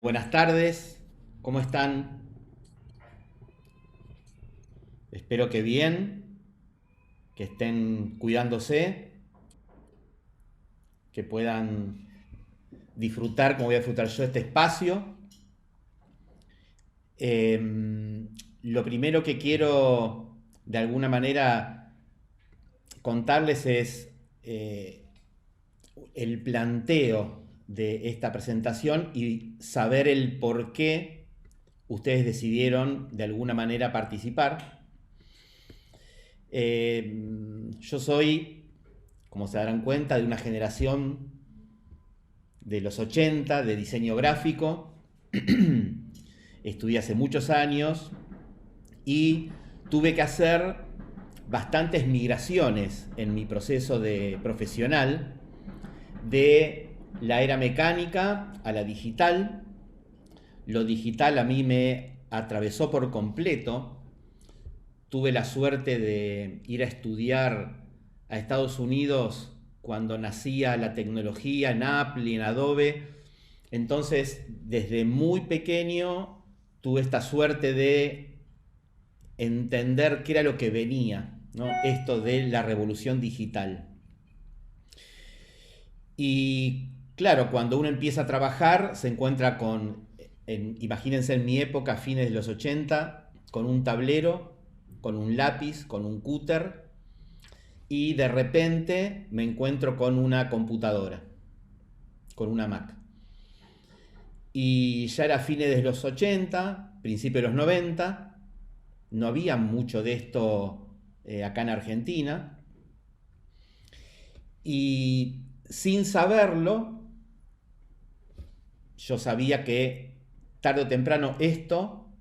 Buenas tardes, ¿cómo están? Espero que bien, que estén cuidándose, que puedan disfrutar como voy a disfrutar yo este espacio. Lo primero que quiero de alguna manera contarles es el planteo de esta presentación y saber el por qué ustedes decidieron de alguna manera participar. Yo soy, como se darán cuenta, de una generación de los 80 de diseño gráfico. Estudié hace muchos años y tuve que hacer bastantes migraciones en mi proceso de profesional de la era mecánica a la digital. Lo digital a mí me atravesó por completo. Tuve la suerte de ir a estudiar a Estados Unidos cuando nacía la tecnología en Apple y en Adobe. Entonces, desde muy pequeño tuve esta suerte de entender qué era lo que venía, ¿no? Esto de la revolución digital. Y claro, cuando uno empieza a trabajar, se encuentra con, imagínense en mi época, fines de los 80, con un tablero, con un lápiz, con un cúter, y de repente me encuentro con una computadora, con una Mac. Y ya era fines de los 80, principios de los 90, no había mucho de esto acá en Argentina, y sin saberlo, yo sabía que tarde o temprano esto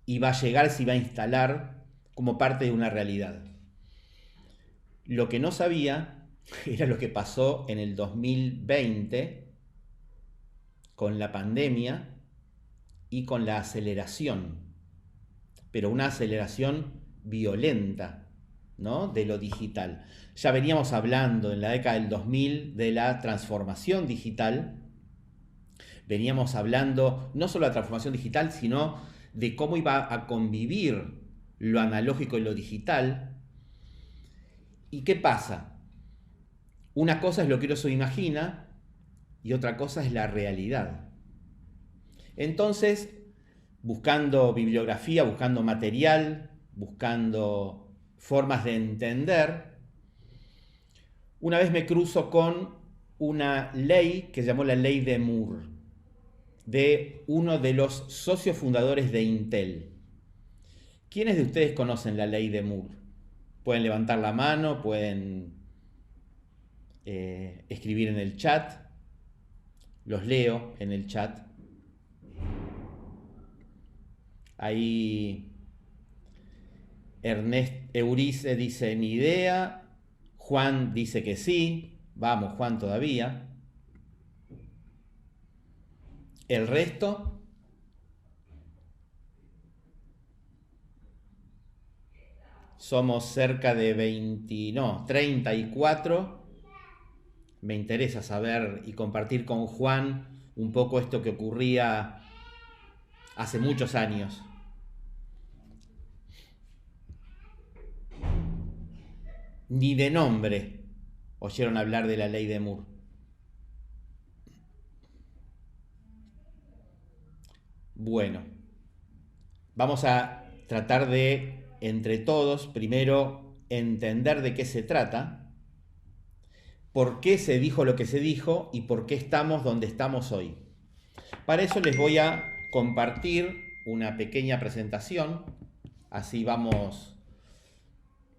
iba a llegar, se iba a instalar como parte de una realidad. Lo que no sabía era lo que pasó en el 2020 con la pandemia y con la aceleración, pero una aceleración violenta, ¿no? De lo digital. Ya veníamos hablando en la década del 2000 de la transformación digital, veníamos hablando no solo de la transformación digital, sino de cómo iba a convivir lo analógico y lo digital. ¿Y qué pasa? Una cosa es lo que uno se imagina y otra cosa es la realidad. Entonces, buscando bibliografía, buscando material, buscando formas de entender, una vez me cruzo con una ley que se llamó la ley de Moore, de uno de los socios fundadores de Intel. ¿Quiénes de ustedes conocen la ley de Moore? Pueden levantar la mano, pueden escribir en el chat, los leo en el chat. Ahí Ernest Eurice dice ni idea, Juan dice que sí, vamos Juan todavía. El resto, somos cerca de 20, no, 34. Me interesa saber y compartir con Juan un poco esto que ocurría hace muchos años. Ni de nombre oyeron hablar de la ley de Moore. Bueno, vamos a tratar de, entre todos, primero entender de qué se trata, por qué se dijo lo que se dijo y por qué estamos donde estamos hoy. Para eso les voy a compartir una pequeña presentación, así vamos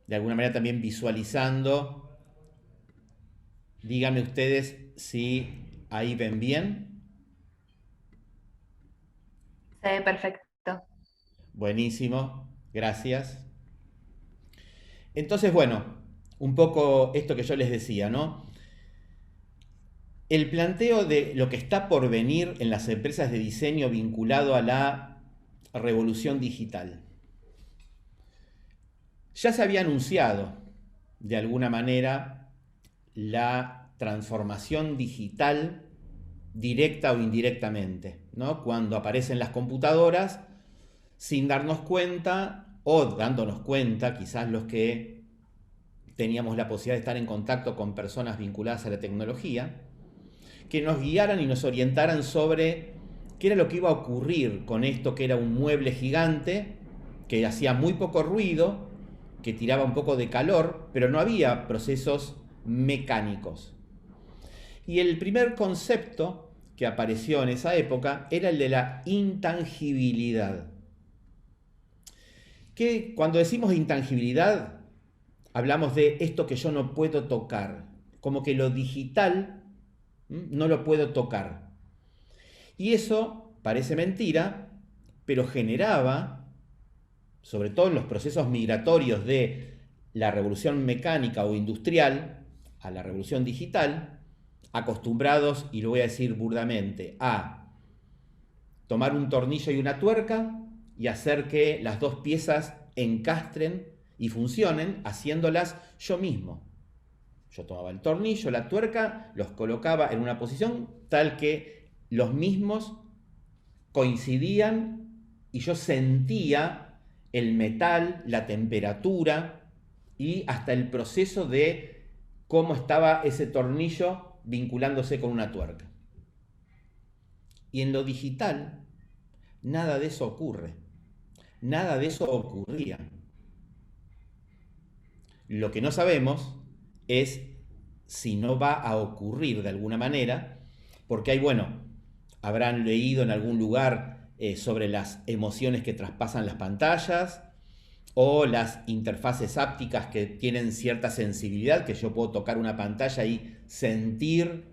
de alguna manera también visualizando. Díganme ustedes si ahí ven bien. Se ve perfecto. Buenísimo, gracias. Entonces, bueno, un poco esto que yo les decía, ¿no? El planteo de lo que está por venir en las empresas de diseño vinculado a la revolución digital. Ya se había anunciado, de alguna manera, la transformación digital directa o indirectamente, ¿no? Cuando aparecen las computadoras, sin darnos cuenta o dándonos cuenta, quizás los que teníamos la posibilidad de estar en contacto con personas vinculadas a la tecnología, que nos guiaran y nos orientaran sobre qué era lo que iba a ocurrir con esto que era un mueble gigante, que hacía muy poco ruido, que tiraba un poco de calor, pero no había procesos mecánicos. Y el primer concepto que apareció en esa época era el de la intangibilidad. Que cuando decimos intangibilidad, hablamos de esto que yo no puedo tocar, como que lo digital no lo puedo tocar. Y eso parece mentira, pero generaba, sobre todo en los procesos migratorios de la revolución mecánica o industrial a la revolución digital, acostumbrados, y lo voy a decir burdamente, a tomar un tornillo y una tuerca y hacer que las dos piezas encastren y funcionen, haciéndolas yo mismo. Yo tomaba el tornillo, la tuerca, los colocaba en una posición tal que los mismos coincidían y yo sentía el metal, la temperatura y hasta el proceso de cómo estaba ese tornillo vinculándose con una tuerca. Y en lo digital, nada de eso ocurre. Nada de eso ocurría. Lo que no sabemos es si no va a ocurrir de alguna manera, porque habrán leído en algún lugar sobre las emociones que traspasan las pantallas o las interfaces ápticas que tienen cierta sensibilidad, que yo puedo tocar una pantalla y sentir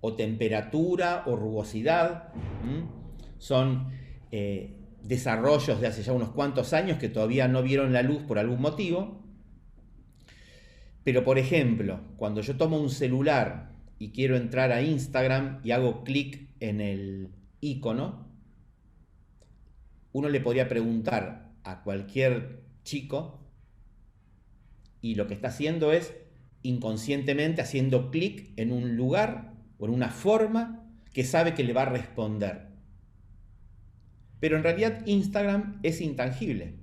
o temperatura o rugosidad. Son desarrollos de hace ya unos cuantos años que todavía no vieron la luz por algún motivo. Pero por ejemplo, cuando yo tomo un celular y quiero entrar a Instagram y hago clic en el icono, uno le podría preguntar a cualquier chico y lo que está haciendo es inconscientemente haciendo clic en un lugar o en una forma que sabe que le va a responder. Pero en realidad Instagram es intangible.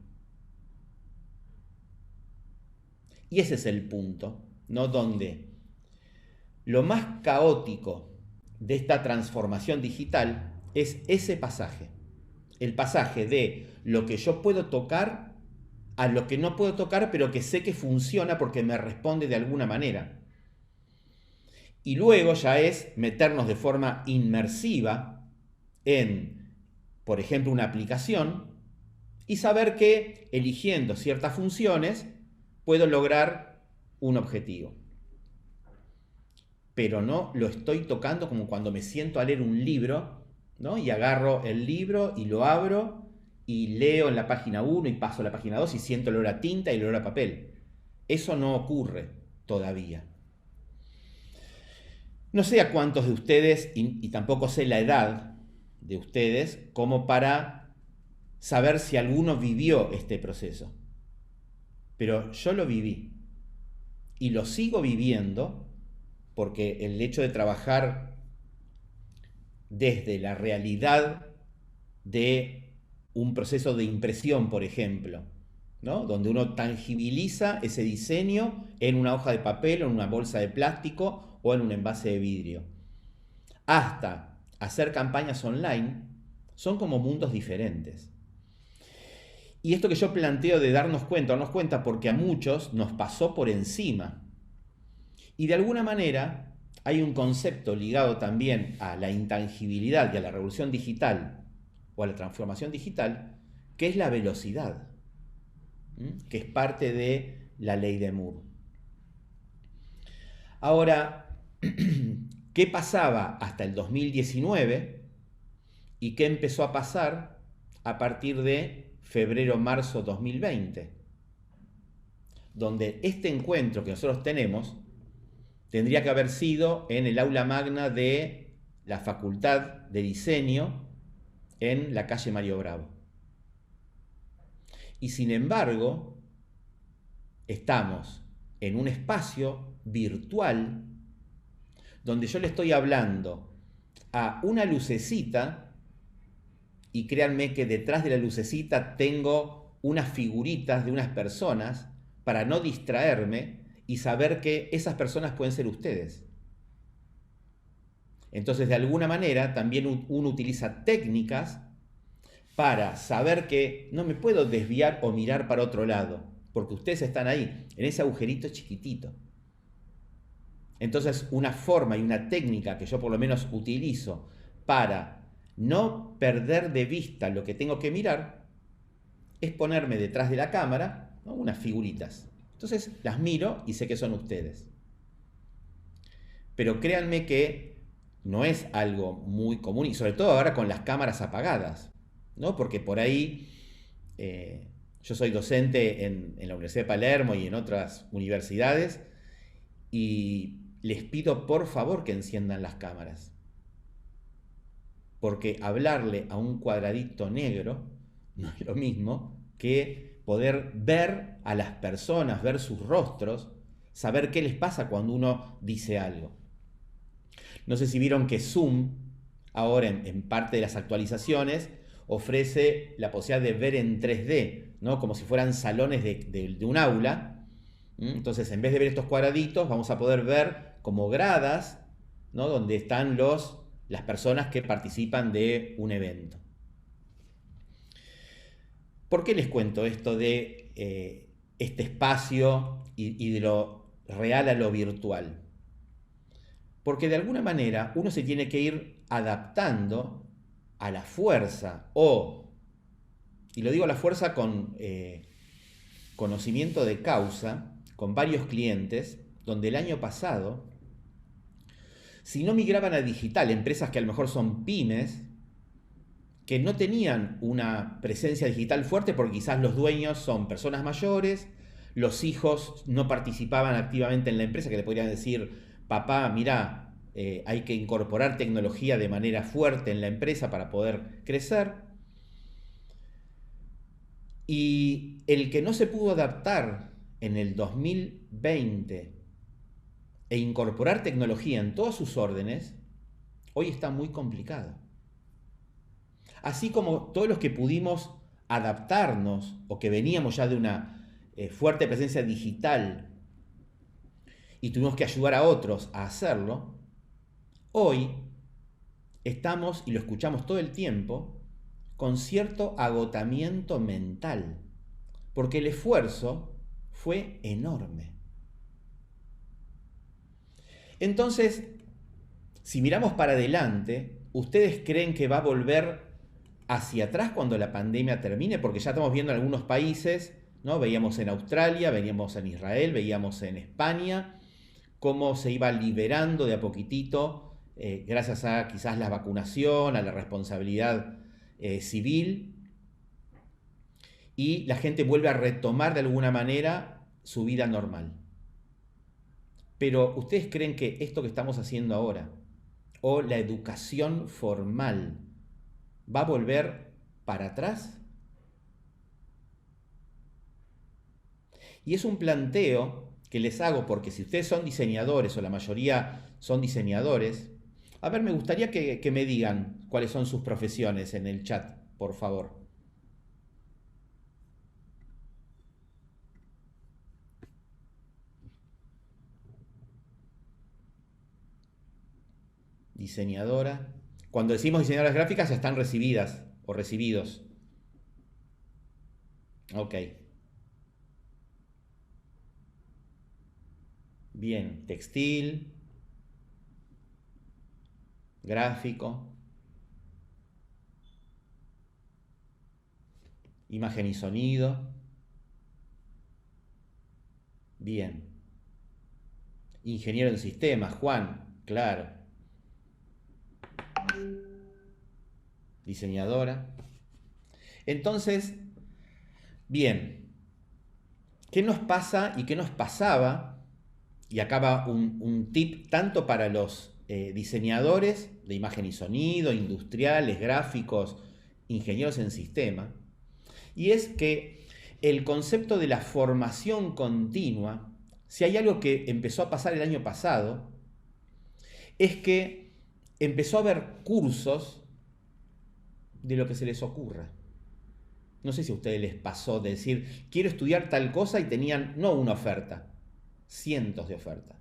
Y ese es el punto, ¿no? Donde lo más caótico de esta transformación digital es ese pasaje. El pasaje de lo que yo puedo tocar a lo que no puedo tocar, pero que sé que funciona porque me responde de alguna manera. Y luego ya es meternos de forma inmersiva en, por ejemplo, una aplicación y saber que eligiendo ciertas funciones puedo lograr un objetivo. Pero no lo estoy tocando como cuando me siento a leer un libro, ¿no? Y agarro el libro y lo abro y leo en la página 1 y paso a la página 2 y siento el olor a tinta y el olor a papel. Eso no ocurre todavía. No sé a cuántos de ustedes, y tampoco sé la edad de ustedes, como para saber si alguno vivió este proceso. Pero yo lo viví y lo sigo viviendo porque el hecho de trabajar desde la realidad de un proceso de impresión, por ejemplo, ¿no? Donde uno tangibiliza ese diseño en una hoja de papel o en una bolsa de plástico o en un envase de vidrio, hasta hacer campañas online, son como mundos diferentes. Y esto que yo planteo de darnos cuenta porque a muchos nos pasó por encima. Y de alguna manera hay un concepto ligado también a la intangibilidad y a la revolución digital o a la transformación digital, que es la velocidad, que es parte de la ley de Moore. Ahora, ¿qué pasaba hasta el 2019 y qué empezó a pasar a partir de febrero-marzo 2020, donde este encuentro que nosotros tenemos tendría que haber sido en el aula magna de la Facultad de Diseño en la calle Mario Bravo? Y sin embargo, estamos en un espacio virtual donde yo le estoy hablando a una lucecita, y créanme que detrás de la lucecita tengo unas figuritas de unas personas para no distraerme y saber que esas personas pueden ser ustedes. Entonces, de alguna manera, también uno utiliza técnicas para saber que no me puedo desviar o mirar para otro lado, porque ustedes están ahí, en ese agujerito chiquitito. Entonces, una forma y una técnica que yo por lo menos utilizo para no perder de vista lo que tengo que mirar es ponerme detrás de la cámara, ¿no?, unas figuritas. Entonces las miro y sé que son ustedes. Pero créanme que no es algo muy común, y sobre todo ahora con las cámaras apagadas, ¿no? Porque por ahí yo soy docente en la Universidad de Palermo y en otras universidades, y les pido por favor que enciendan las cámaras. Porque hablarle a un cuadradito negro no es lo mismo que poder ver a las personas, ver sus rostros, saber qué les pasa cuando uno dice algo. No sé si vieron que Zoom, ahora en parte de las actualizaciones, ofrece la posibilidad de ver en 3D, ¿no? Como si fueran salones de un aula. Entonces, en vez de ver estos cuadraditos, vamos a poder ver como gradas, ¿no?, donde están las personas que participan de un evento. ¿Por qué les cuento esto de este espacio y de lo real a lo virtual? Porque de alguna manera uno se tiene que ir adaptando a la fuerza, y lo digo a la fuerza con conocimiento de causa, con varios clientes, donde el año pasado, si no migraban a digital, empresas que a lo mejor son pymes, que no tenían una presencia digital fuerte porque quizás los dueños son personas mayores, los hijos no participaban activamente en la empresa, que le podrían decir: papá, mira, hay que incorporar tecnología de manera fuerte en la empresa para poder crecer. Y el que no se pudo adaptar en el 2020 e incorporar tecnología en todas sus órdenes, hoy está muy complicado. Así como todos los que pudimos adaptarnos o que veníamos ya de una fuerte presencia digital y tuvimos que ayudar a otros a hacerlo, hoy estamos, y lo escuchamos todo el tiempo, con cierto agotamiento mental, porque el esfuerzo fue enorme. Entonces, si miramos para adelante, ¿ustedes creen que va a volver hacia atrás cuando la pandemia termine? Porque ya estamos viendo en algunos países, ¿no? Veíamos en Australia, veíamos en Israel, veíamos en España, cómo se iba liberando de a poquitito, gracias a quizás la vacunación, a la responsabilidad civil, y la gente vuelve a retomar de alguna manera su vida normal. Pero ¿ustedes creen que esto que estamos haciendo ahora, o la educación formal, va a volver para atrás? Y es un planteo que les hago porque si ustedes son diseñadores, o la mayoría son diseñadores, a ver, me gustaría que me digan cuáles son sus profesiones en el chat, por favor. Diseñadora. Cuando decimos diseñadoras gráficas ya están recibidas o recibidos. Ok. Bien, textil, gráfico, imagen y sonido. Bien. Ingeniero en sistemas, Juan, claro. Diseñadora. Entonces, bien, ¿qué nos pasa y qué nos pasaba? Y acá va un tip tanto para los diseñadores de imagen y sonido, industriales, gráficos, ingenieros en sistema, y es que el concepto de la formación continua, si hay algo que empezó a pasar el año pasado, es que empezó a haber cursos de lo que se les ocurra. No sé si a ustedes les pasó de decir, quiero estudiar tal cosa y tenían no una oferta, cientos de ofertas.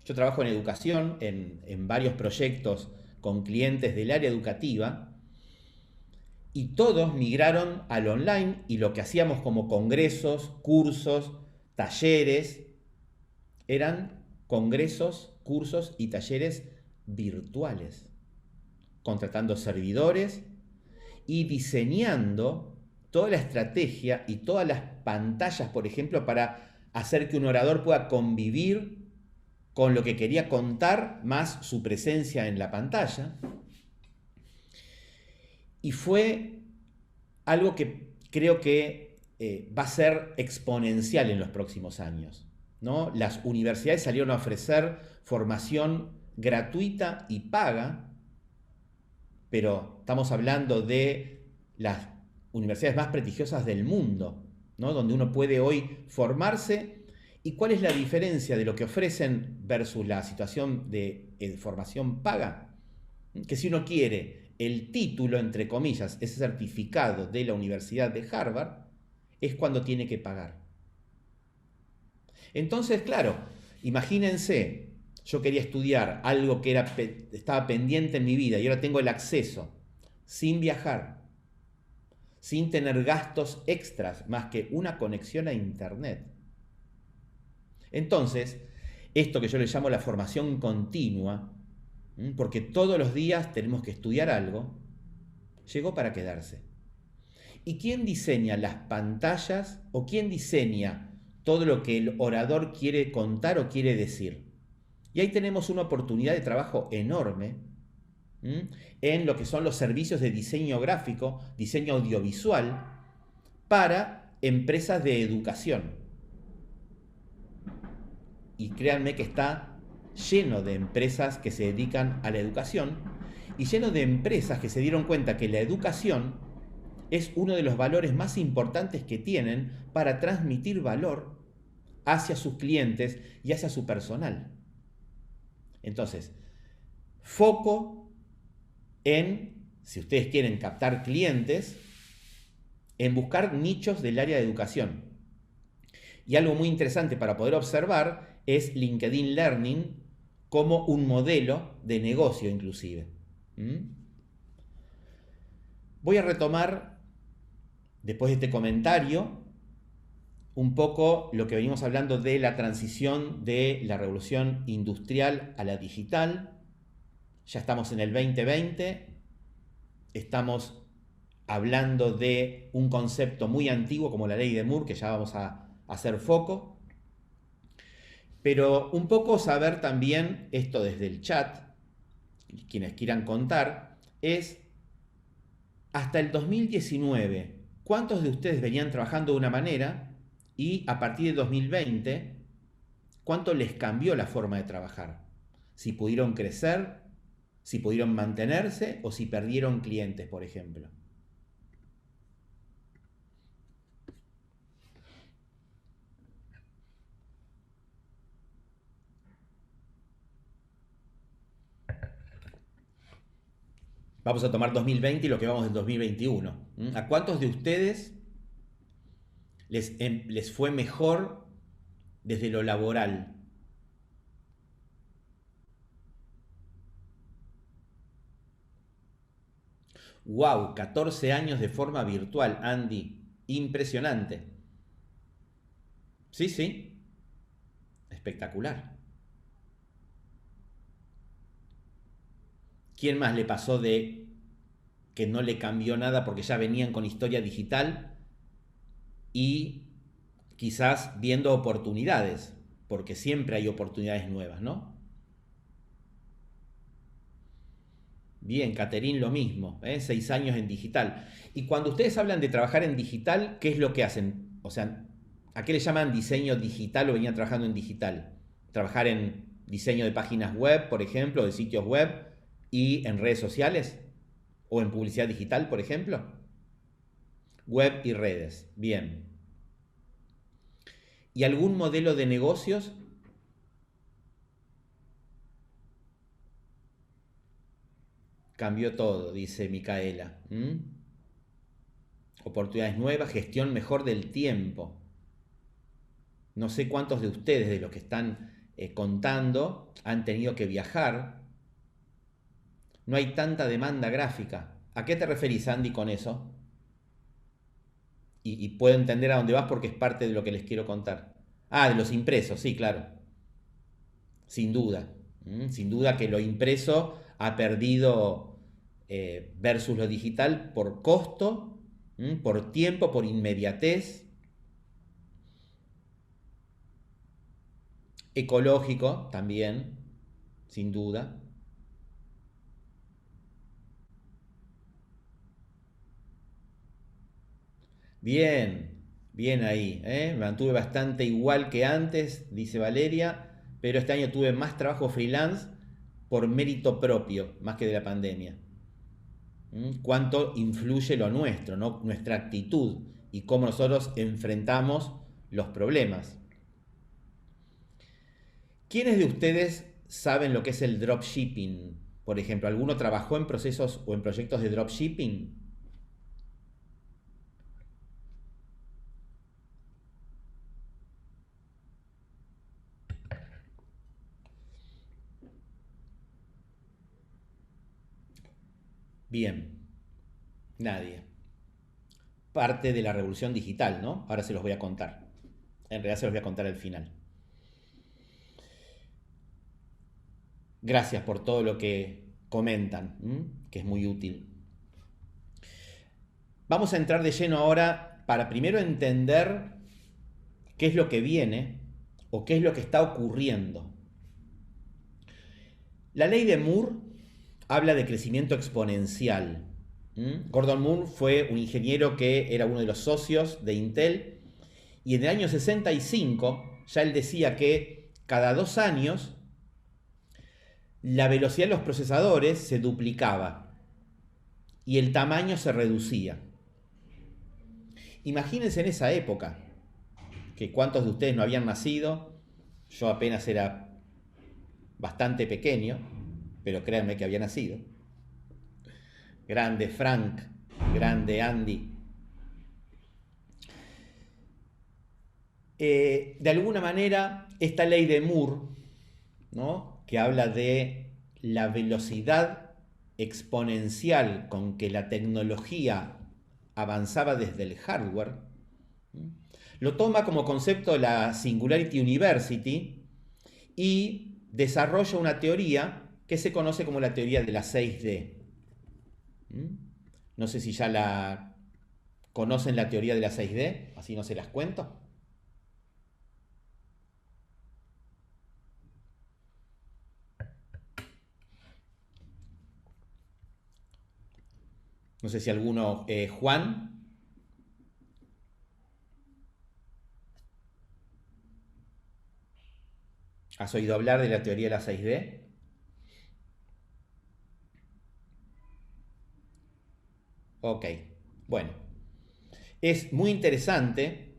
Yo trabajo en educación, en varios proyectos con clientes del área educativa y todos migraron al online y lo que hacíamos como congresos, cursos, talleres, eran congresos, cursos y talleres virtuales, contratando servidores y diseñando toda la estrategia y todas las pantallas, por ejemplo, para hacer que un orador pueda convivir con lo que quería contar, más su presencia en la pantalla. Y fue algo que creo que va a ser exponencial en los próximos años, ¿no? Las universidades salieron a ofrecer formación gratuita y paga, pero estamos hablando de las universidades más prestigiosas del mundo, ¿no? Donde uno puede hoy formarse. ¿Y cuál es la diferencia de lo que ofrecen versus la situación de formación paga? Que si uno quiere el título, entre comillas, ese certificado de la Universidad de Harvard, es cuando tiene que pagar. Entonces, claro, imagínense, yo quería estudiar algo que estaba pendiente en mi vida y ahora tengo el acceso, sin viajar, sin tener gastos extras, más que una conexión a internet. Entonces, esto que yo le llamo la formación continua, porque todos los días tenemos que estudiar algo, llegó para quedarse. ¿Y quién diseña las pantallas o quién diseña todo lo que el orador quiere contar o quiere decir? Y ahí tenemos una oportunidad de trabajo enorme en lo que son los servicios de diseño gráfico, diseño audiovisual, para empresas de educación. Y créanme que está lleno de empresas que se dedican a la educación y lleno de empresas que se dieron cuenta que la educación es uno de los valores más importantes que tienen para transmitir valor hacia sus clientes y hacia su personal. Entonces, foco en, si ustedes quieren captar clientes, en buscar nichos del área de educación. Y algo muy interesante para poder observar es LinkedIn Learning como un modelo de negocio inclusive. Voy a retomar, después de este comentario, un poco lo que venimos hablando de la transición de la revolución industrial a la digital. Ya estamos en el 2020, estamos hablando de un concepto muy antiguo como la ley de Moore, que ya vamos a hacer foco. Pero un poco saber también esto desde el chat, quienes quieran contar, es hasta el 2019, ¿cuántos de ustedes venían trabajando de una manera y a partir de 2020, cuánto les cambió la forma de trabajar? Si pudieron crecer, si pudieron mantenerse o si perdieron clientes, por ejemplo. Vamos a tomar 2020 y lo que vamos del 2021. ¿A cuántos de ustedes les fue mejor desde lo laboral? ¡Wow! 14 años de forma virtual, Andy. Impresionante. Sí, sí. Espectacular. ¿Quién más le pasó de que no le cambió nada porque ya venían con historia digital y quizás viendo oportunidades? Porque siempre hay oportunidades nuevas, ¿no? Bien, Caterín, lo mismo, 6 años en digital. Y cuando ustedes hablan de trabajar en digital, ¿qué es lo que hacen? O sea, ¿a qué le llaman diseño digital o venían trabajando en digital? ¿Trabajar en diseño de páginas web, por ejemplo, de sitios web y en redes sociales? ¿O en publicidad digital, por ejemplo? Web y redes, bien. ¿Y algún modelo de negocios? Cambió todo, dice Micaela. Oportunidades nuevas, gestión mejor del tiempo. No sé cuántos de ustedes, de los que están contando, han tenido que viajar. No hay tanta demanda gráfica. ¿A qué te referís, Andy, con eso? Y puedo entender a dónde vas porque es parte de lo que les quiero contar. Ah, de los impresos, sí, claro. Sin duda. Sin duda que lo impreso ha perdido versus lo digital por costo, por tiempo, por inmediatez, ecológico también, sin duda. Bien, bien ahí, ¿eh? Me mantuve bastante igual que antes, dice Valeria, pero este año tuve más trabajo freelance por mérito propio, más que de la pandemia. Cuánto influye lo nuestro, ¿no? Nuestra actitud y cómo nosotros enfrentamos los problemas. ¿Quiénes de ustedes saben lo que es el dropshipping? Por ejemplo, ¿alguno trabajó en procesos o en proyectos de dropshipping? Bien, nadie. Parte de la revolución digital, ¿no? Ahora se los voy a contar. En realidad se los voy a contar al final. Gracias por todo lo que comentan, que es muy útil. Vamos a entrar de lleno ahora para primero entender qué es lo que viene o qué es lo que está ocurriendo. La ley de Moore habla de crecimiento exponencial. Gordon Moore fue un ingeniero que era uno de los socios de Intel y en el año 65 ya él decía que cada 2 años la velocidad de los procesadores se duplicaba y el tamaño se reducía. Imagínense en esa época, que cuántos de ustedes no habían nacido, yo apenas era bastante pequeño, pero créanme que había nacido. Grande Frank, grande Andy. De alguna manera, esta ley de Moore, ¿no?, que habla de la velocidad exponencial con que la tecnología avanzaba desde el hardware, lo toma como concepto la Singularity University y desarrolla una teoría que se conoce como la teoría de la 6D. No sé si ya la conocen, la teoría de la 6D, así no se las cuento. No sé si alguno, Juan. ¿Has oído hablar de la teoría de la 6D? Ok, bueno. Es muy interesante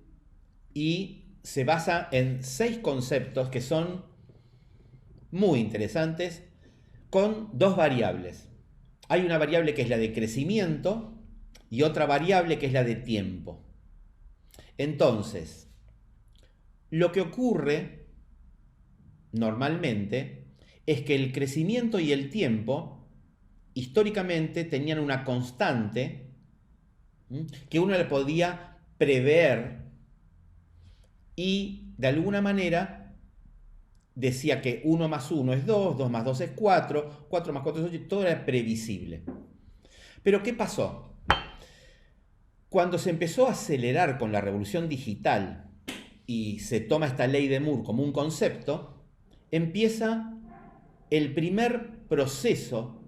y se basa en 6 conceptos que son muy interesantes con 2 variables. Hay una variable que es la de crecimiento y otra variable que es la de tiempo. Entonces, lo que ocurre normalmente es que el crecimiento y el tiempo históricamente tenían una constante que uno le podía prever y de alguna manera decía que 1 más 1 es 2, 2 más 2 es 4, 4 más 4 es 8, todo era previsible. Pero ¿qué pasó? Cuando se empezó a acelerar con la revolución digital y se toma esta ley de Moore como un concepto, empieza el primer proceso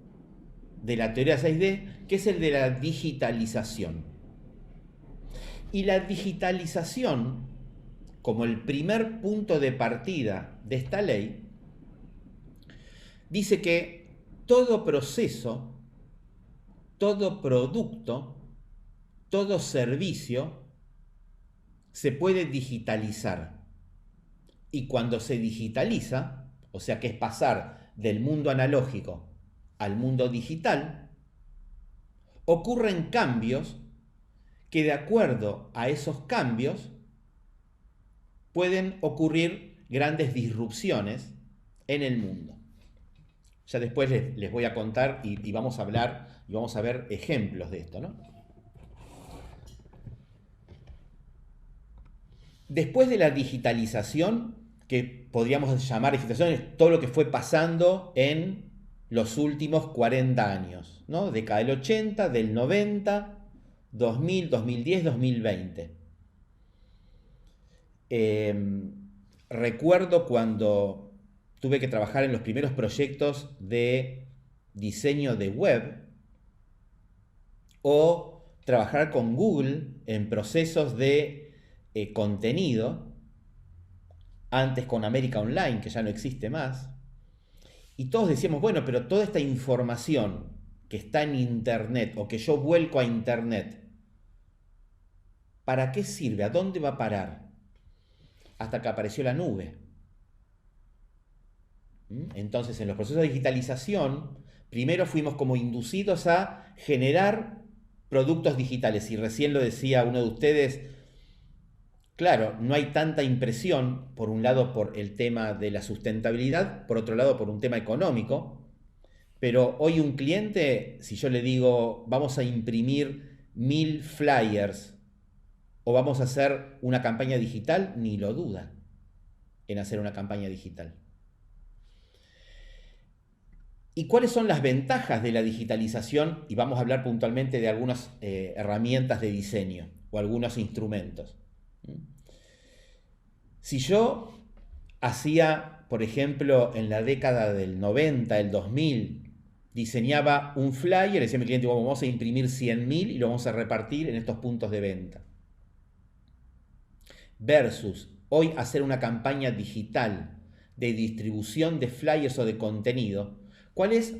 de la teoría 6D, que es el de la digitalización. Y la digitalización, como el primer punto de partida de esta ley, dice que todo proceso, todo producto, todo servicio se puede digitalizar. Y cuando se digitaliza, o sea que es pasar del mundo analógico al mundo digital, ocurren cambios que de acuerdo a esos cambios pueden ocurrir grandes disrupciones en el mundo. Ya después les voy a contar y vamos a hablar y vamos a ver ejemplos de esto, ¿no? Después de la digitalización, que podríamos llamar digitalización, es todo lo que fue pasando en los últimos 40 años, ¿no? Década del 80, del 90, 2000, 2010, 2020. Recuerdo cuando tuve que trabajar en los primeros proyectos de diseño de web o trabajar con Google en procesos de contenido, antes con América Online, que ya no existe más, y todos decíamos, bueno, pero toda esta información que está en Internet o que yo vuelco a Internet, ¿para qué sirve? ¿A dónde va a parar? Hasta que apareció la nube. Entonces, en los procesos de digitalización, primero fuimos como inducidos a generar productos digitales. Y recién lo decía uno de ustedes, claro, no hay tanta impresión, por un lado por el tema de la sustentabilidad, por otro lado por un tema económico, pero hoy un cliente, si yo le digo, vamos a imprimir 1000 flyers o vamos a hacer una campaña digital, ni lo duda en hacer una campaña digital. ¿Y cuáles son las ventajas de la digitalización? Y vamos a hablar puntualmente de algunas herramientas de diseño o algunos instrumentos. Si yo hacía, por ejemplo, en la década del 90, el 2000, diseñaba un flyer, decía a mi cliente, vamos a imprimir 100.000 y lo vamos a repartir en estos puntos de venta. Versus hoy hacer una campaña digital de distribución de flyers o de contenido, ¿cuál es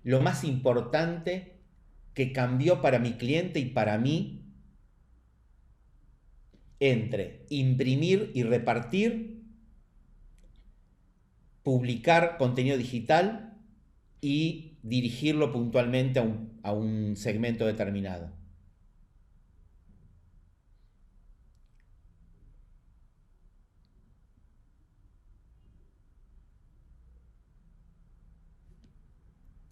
lo más importante que cambió para mi cliente y para mí entre imprimir y repartir, publicar contenido digital y dirigirlo puntualmente a un segmento determinado?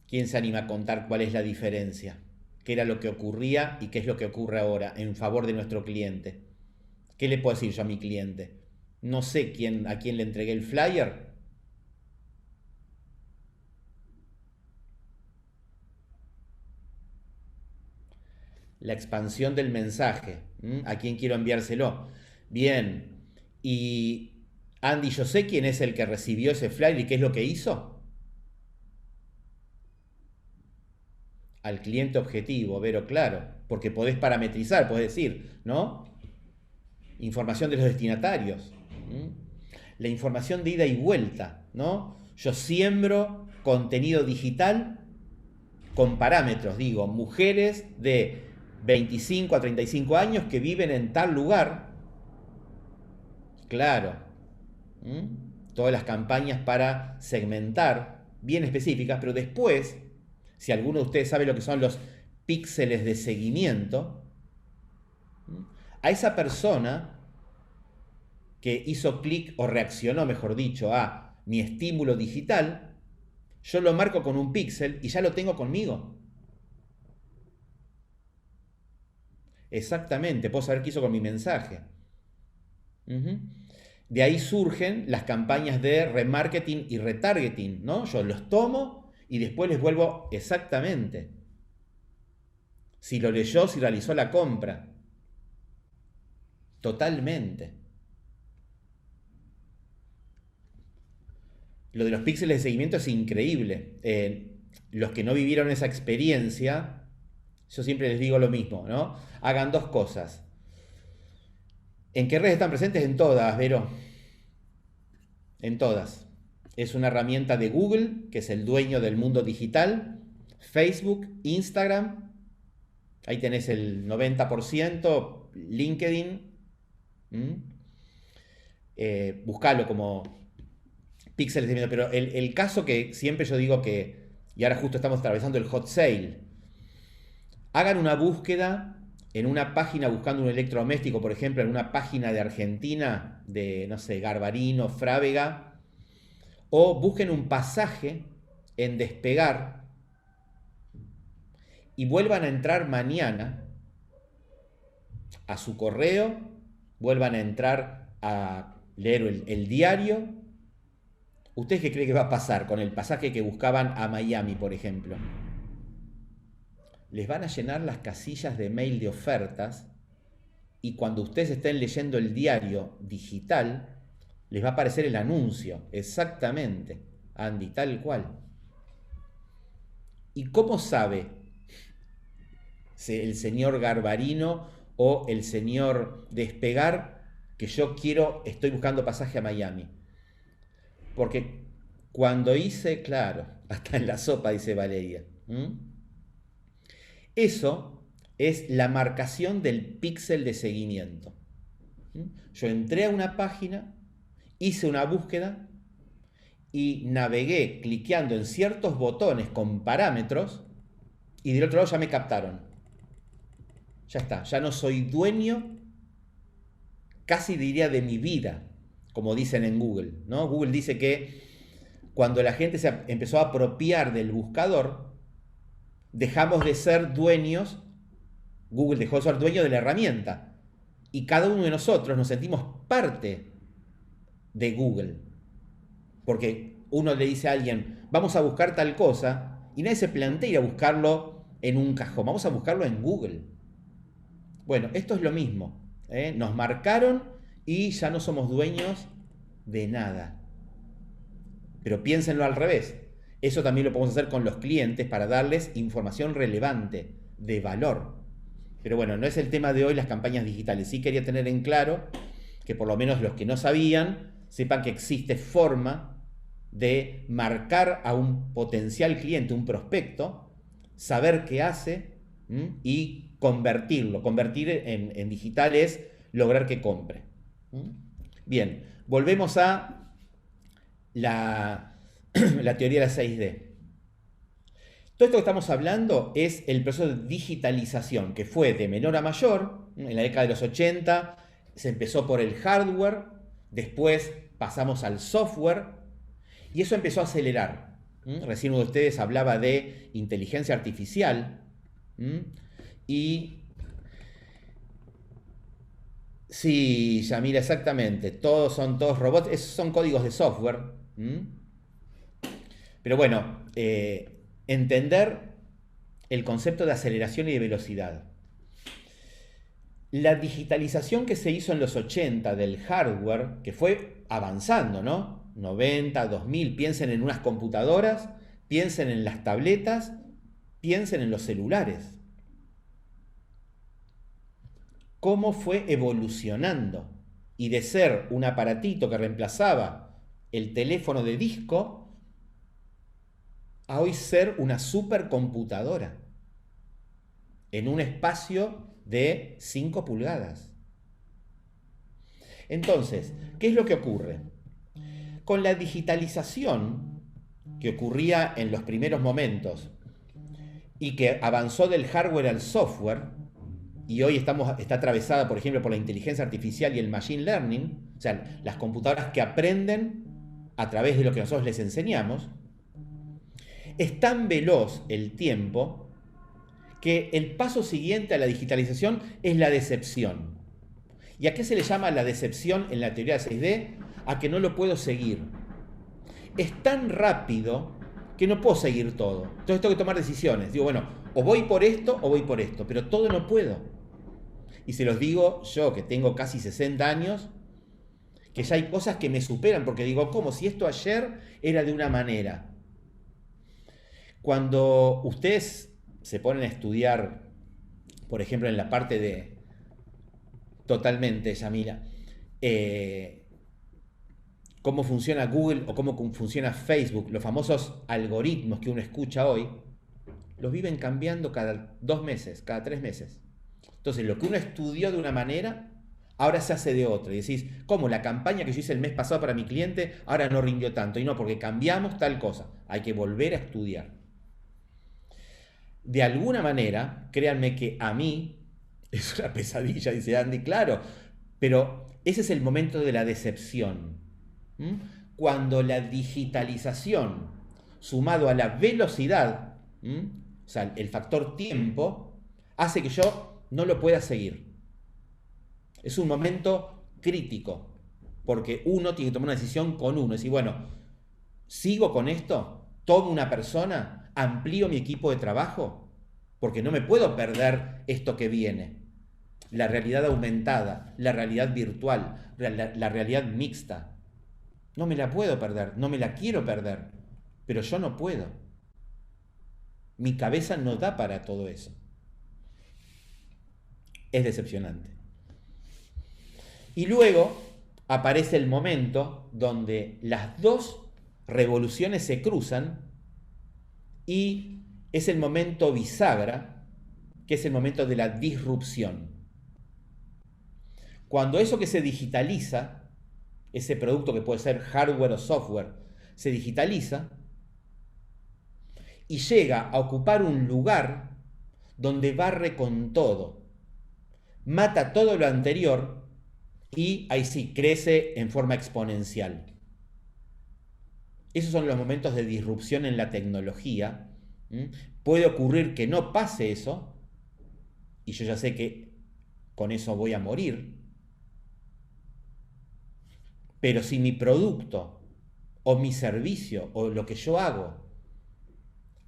¿Quién se anima a contar cuál es la diferencia? ¿Qué era lo que ocurría y qué es lo que ocurre ahora en favor de nuestro cliente? ¿Qué le puedo decir yo a mi cliente? No sé a quién le entregué el flyer. La expansión del mensaje. ¿A quién quiero enviárselo? Bien. Y Andy, yo sé quién es el que recibió ese flyer y qué es lo que hizo. Al cliente objetivo, Vero, claro, porque podés parametrizar, podés decir, ¿no? Información de los destinatarios. La información de ida y vuelta, ¿no? Yo siembro contenido digital con parámetros, digo, mujeres de 25 a 35 años que viven en tal lugar. Claro. Todas las campañas para segmentar, bien específicas, pero después, si alguno de ustedes sabe lo que son los píxeles de seguimiento, a esa persona que hizo clic o reaccionó, mejor dicho, a mi estímulo digital, yo lo marco con un píxel y ya lo tengo conmigo. Exactamente, puedo saber qué hizo con mi mensaje. De ahí surgen las campañas de remarketing y retargeting, ¿no? Yo los tomo y después les vuelvo exactamente si lo leyó, si realizó la compra. Totalmente. Lo de los píxeles de seguimiento es increíble. Los que no vivieron esa experiencia, yo siempre les digo lo mismo, ¿no? Hagan dos cosas. ¿En qué redes están presentes? En todas, Vero. En todas. Es una herramienta de Google, que es el dueño del mundo digital. Facebook, Instagram. Ahí tenés el 90%. LinkedIn. Buscalo como píxeles de seguimiento. Pero el caso que siempre yo digo que y ahora justo estamos atravesando el hot sale. Hagan una búsqueda en una página buscando un electrodoméstico, por ejemplo, en una página de Argentina, de, no sé, Garbarino, Frávega, o busquen un pasaje en Despegar y vuelvan a entrar mañana a su correo, vuelvan a entrar a leer el diario. ¿Ustedes qué creen que va a pasar con el pasaje que buscaban a Miami, por ejemplo? Les van a llenar las casillas de mail de ofertas y cuando ustedes estén leyendo el diario digital, les va a aparecer el anuncio, exactamente, Andy, tal cual. ¿Y cómo sabe el señor Garbarino o el señor Despegar que yo estoy buscando pasaje a Miami? Porque cuando hice, claro, hasta en la sopa, dice Valeria, eso es la marcación del píxel de seguimiento. Yo entré a una página, hice una búsqueda y navegué cliqueando en ciertos botones con parámetros y del otro lado ya me captaron. Ya está, ya no soy dueño, casi diría de mi vida, como dicen en Google, ¿no? Google dice que cuando la gente se empezó a apropiar del buscador, dejamos de ser dueños, Google dejó de ser dueño de la herramienta. Y cada uno de nosotros nos sentimos parte de Google. Porque uno le dice a alguien, vamos a buscar tal cosa, y nadie se plantea ir a buscarlo en un cajón, vamos a buscarlo en Google. Bueno, esto es lo mismo. Nos marcaron y ya no somos dueños de nada. Pero piénsenlo al revés. Eso también lo podemos hacer con los clientes para darles información relevante, de valor. Pero bueno, no es el tema de hoy las campañas digitales. Sí quería tener en claro que por lo menos los que no sabían, sepan que existe forma de marcar a un potencial cliente, un prospecto, saber qué hace y convertirlo. Convertir en digital es lograr que compre. Bien, volvemos a la teoría de la 6D. Todo esto que estamos hablando es el proceso de digitalización, que fue de menor a mayor. En la década de los 80 se empezó por el hardware, después pasamos al software, y eso empezó a acelerar. Recién uno de ustedes hablaba de inteligencia artificial, y sí, Yamila, exactamente, todos son robots, esos son códigos de software. Pero bueno, entender el concepto de aceleración y de velocidad. La digitalización que se hizo en los 80 del hardware, que fue avanzando, ¿no? 90, 2000, piensen en unas computadoras, piensen en las tabletas, piensen en los celulares. Cómo fue evolucionando y de ser un aparatito que reemplazaba el teléfono de disco a hoy ser una supercomputadora en un espacio de 5 pulgadas. Entonces, ¿qué es lo que ocurre? Con la digitalización que ocurría en los primeros momentos y que avanzó del hardware al software, y hoy está atravesada, por ejemplo, por la inteligencia artificial y el machine learning, o sea, las computadoras que aprenden a través de lo que nosotros les enseñamos, es tan veloz el tiempo que el paso siguiente a la digitalización es la decepción. ¿Y a qué se le llama la decepción en la teoría de 6D? A que no lo puedo seguir. Es tan rápido que no puedo seguir todo. Entonces tengo que tomar decisiones. Digo, bueno, o voy por esto o voy por esto, pero todo no puedo. Y se los digo yo, que tengo casi 60 años, que ya hay cosas que me superan, porque digo, ¿cómo? Si esto ayer era de una manera. Cuando ustedes se ponen a estudiar, por ejemplo, en la parte de, totalmente, Yamila, cómo funciona Google o cómo funciona Facebook, los famosos algoritmos que uno escucha hoy, los viven cambiando cada 2 meses, cada 3 meses. Entonces, lo que uno estudió de una manera, ahora se hace de otra. Y decís, ¿cómo? La campaña que yo hice el mes pasado para mi cliente, ahora no rindió tanto. Y no, porque cambiamos tal cosa. Hay que volver a estudiar. de alguna manera, créanme que a mí es una pesadilla, dice Andy, claro, pero ese es el momento de la decepción. ¿Mm? Cuando la digitalización, sumado a la velocidad, o sea, el factor tiempo, hace que yo no lo pueda seguir. Es un momento crítico, porque uno tiene que tomar una decisión con uno. Decir, bueno, ¿sigo con esto? ¿Tomo una persona? ¿Amplío mi equipo de trabajo? Porque no me puedo perder esto que viene. La realidad aumentada, la realidad virtual, la realidad mixta. No me la puedo perder, no me la quiero perder, pero yo no puedo. Mi cabeza no da para todo eso. Es decepcionante. Y luego aparece el momento donde las dos revoluciones se cruzan y es el momento bisagra, que es el momento de la disrupción. Cuando eso que se digitaliza, ese producto que puede ser hardware o software, se digitaliza y llega a ocupar un lugar donde barre con todo, mata todo lo anterior y ahí sí, crece en forma exponencial. Esos son los momentos de disrupción en la tecnología. Puede ocurrir que no pase eso y yo ya sé que con eso voy a morir, pero si mi producto o mi servicio o lo que yo hago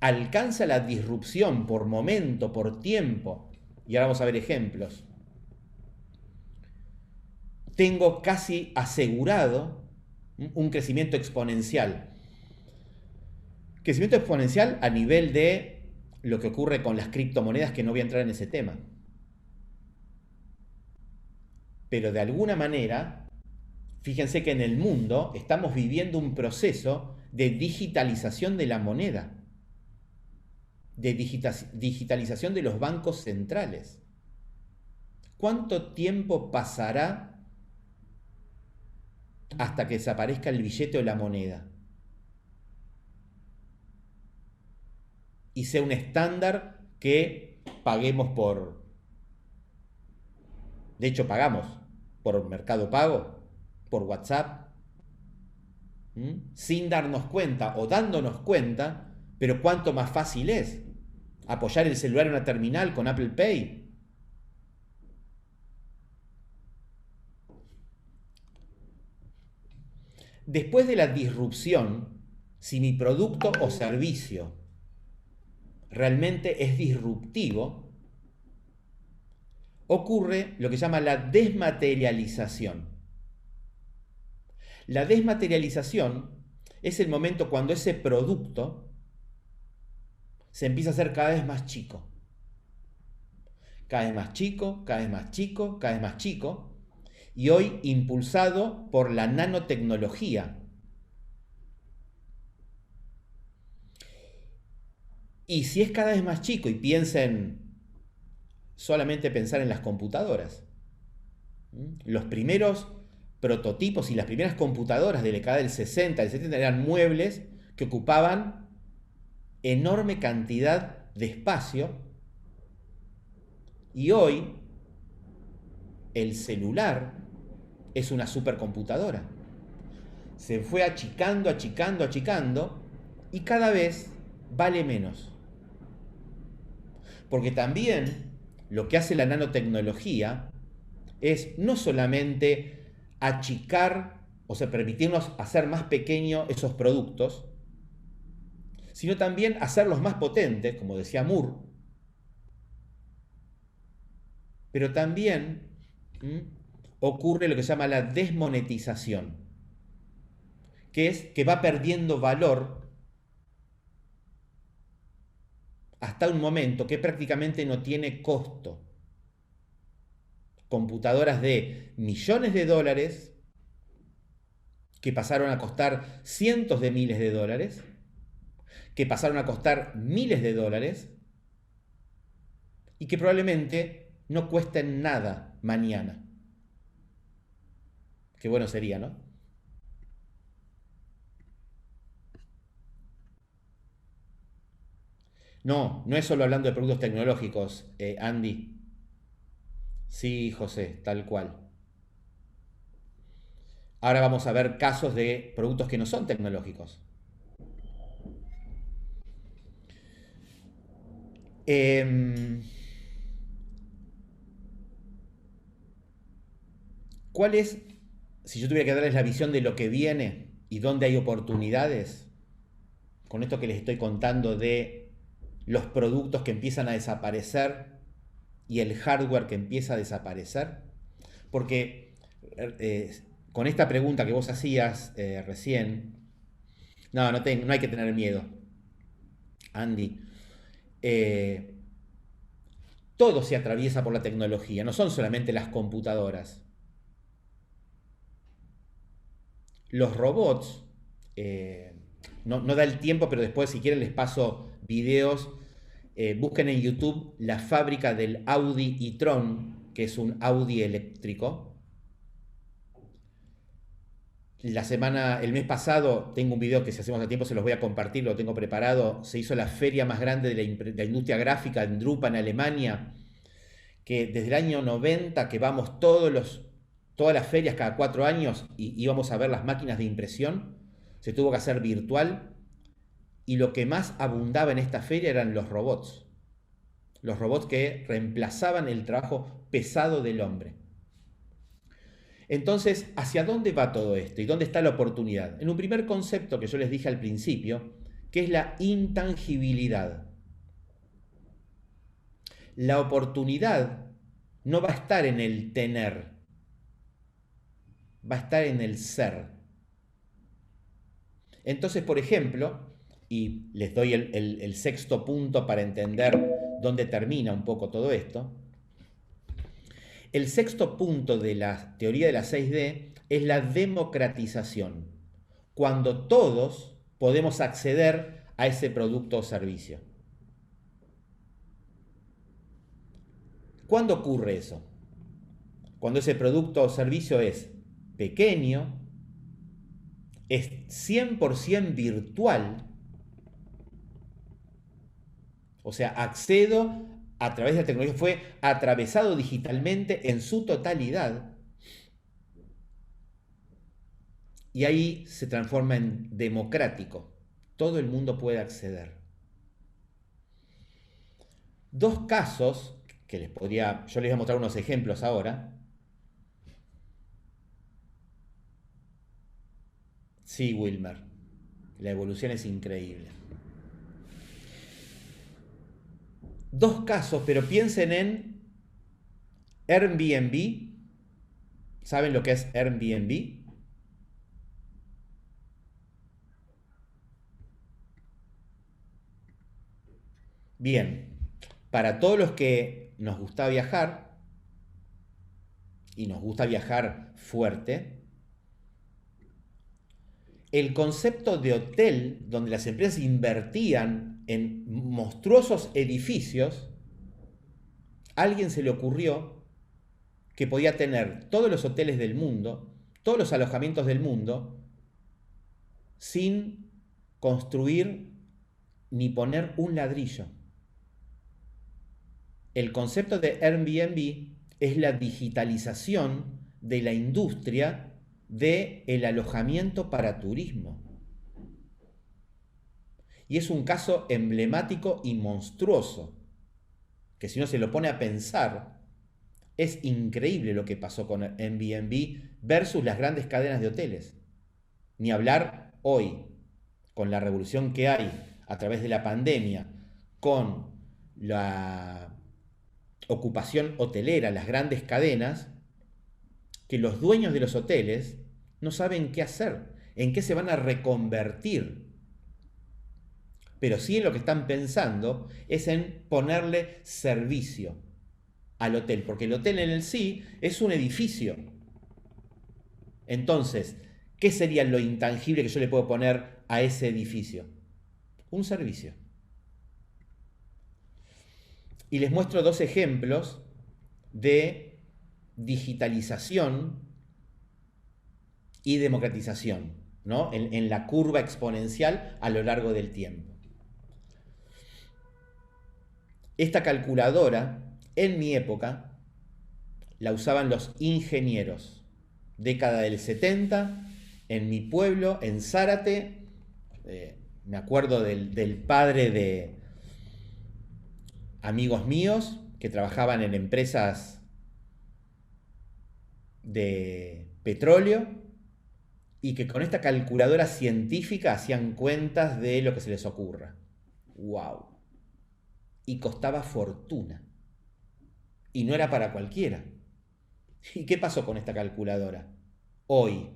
alcanza la disrupción por momento, por tiempo, y ahora vamos a ver ejemplos, tengo casi asegurado un crecimiento exponencial. Crecimiento exponencial a nivel de lo que ocurre con las criptomonedas, que no voy a entrar en ese tema. Pero de alguna manera, fíjense que en el mundo estamos viviendo un proceso de digitalización de la moneda, de digitalización de los bancos centrales. ¿Cuánto tiempo pasará hasta que desaparezca el billete o la moneda? Y sea un estándar que paguemos por... De hecho, pagamos por Mercado Pago, por WhatsApp, sin darnos cuenta o dándonos cuenta, pero cuánto más fácil es apoyar el celular en una terminal con Apple Pay. Después de la disrupción, si mi producto o servicio realmente es disruptivo, ocurre lo que se llama la desmaterialización. La desmaterialización es el momento cuando ese producto se empieza a hacer cada vez más chico. Cada vez más chico, cada vez más chico, cada vez más chico. Y hoy impulsado por la nanotecnología. Y si es cada vez más chico, y solamente pensar en las computadoras. Los primeros prototipos y las primeras computadoras de la década del 60, del 70 eran muebles que ocupaban enorme cantidad de espacio. Y hoy el celular es una supercomputadora. Se fue achicando, achicando, achicando y cada vez vale menos. Porque también lo que hace la nanotecnología es no solamente achicar, o sea, permitirnos hacer más pequeños esos productos, sino también hacerlos más potentes, como decía Moore, pero también ocurre lo que se llama la desmonetización, que es que va perdiendo valor hasta un momento que prácticamente no tiene costo. Computadoras de millones de dólares que pasaron a costar cientos de miles de dólares, que pasaron a costar miles de dólares y que probablemente no cuesten nada mañana. Qué bueno sería, ¿no? No, no es solo hablando de productos tecnológicos, Andy. Sí, José, tal cual. Ahora vamos a ver casos de productos que no son tecnológicos. Em, ¿Cuál es, si yo tuviera que darles la visión de lo que viene y dónde hay oportunidades, con esto que les estoy contando de los productos que empiezan a desaparecer y el hardware que empieza a desaparecer? Porque con esta pregunta que vos hacías recién, no hay que tener miedo, Andy. Eh, Todo se atraviesa por la tecnología, no son solamente las computadoras. Los robots, no da el tiempo, pero después si quieren les paso videos. Busquen en YouTube la fábrica del Audi e-tron, que es un Audi eléctrico. El mes pasado, tengo un video que si hacemos a tiempo se los voy a compartir, lo tengo preparado. Se hizo la feria más grande de la industria gráfica en Drupa, en Alemania, que desde el año 90 que vamos todas las ferias cada 4 años y íbamos a ver las máquinas de impresión, se tuvo que hacer virtual, y lo que más abundaba en esta feria eran los robots que reemplazaban el trabajo pesado del hombre. Entonces, ¿hacia dónde va todo esto y dónde está la oportunidad? En un primer concepto que yo les dije al principio, que es la intangibilidad. La oportunidad no va a estar en el tener, va a estar en el ser. Entonces, por ejemplo, y les doy el sexto punto para entender dónde termina un poco todo esto, el sexto punto de la teoría de la 6D es la democratización, cuando todos podemos acceder a ese producto o servicio. ¿Cuándo ocurre eso? Cuando ese producto o servicio es pequeño, es 100% virtual, o sea, accedo a través de la tecnología, fue atravesado digitalmente en su totalidad, y ahí se transforma en democrático. Todo el mundo puede acceder. Dos casos que yo les voy a mostrar unos ejemplos ahora. Sí, Wilmer, la evolución es increíble. Dos casos, pero piensen en Airbnb. ¿Saben lo que es Airbnb? Bien, para todos los que nos gusta viajar, y nos gusta viajar fuerte, el concepto de hotel, donde las empresas invertían en monstruosos edificios, a alguien se le ocurrió que podía tener todos los hoteles del mundo, todos los alojamientos del mundo, sin construir ni poner un ladrillo. El concepto de Airbnb es la digitalización de la industria del alojamiento para turismo. Y es un caso emblemático y monstruoso, que si uno se lo pone a pensar, es increíble lo que pasó con Airbnb versus las grandes cadenas de hoteles. Ni hablar hoy, con la revolución que hay a través de la pandemia, con la ocupación hotelera, las grandes cadenas, que los dueños de los hoteles no saben qué hacer, en qué se van a reconvertir. Pero sí en lo que están pensando es en ponerle servicio al hotel, porque el hotel en el sí es un edificio. Entonces, ¿qué sería lo intangible que yo le puedo poner a ese edificio? Un servicio. Y les muestro dos ejemplos de digitalización y democratización, ¿no? En la curva exponencial a lo largo del tiempo. Esta calculadora, en mi época, la usaban los ingenieros. Década del 70, en mi pueblo, en Zárate, me acuerdo del padre de amigos míos que trabajaban en empresas de petróleo y que con esta calculadora científica hacían cuentas de lo que se les ocurra. ¡Wow! Y costaba fortuna. Y no era para cualquiera. ¿Y qué pasó con esta calculadora? Hoy,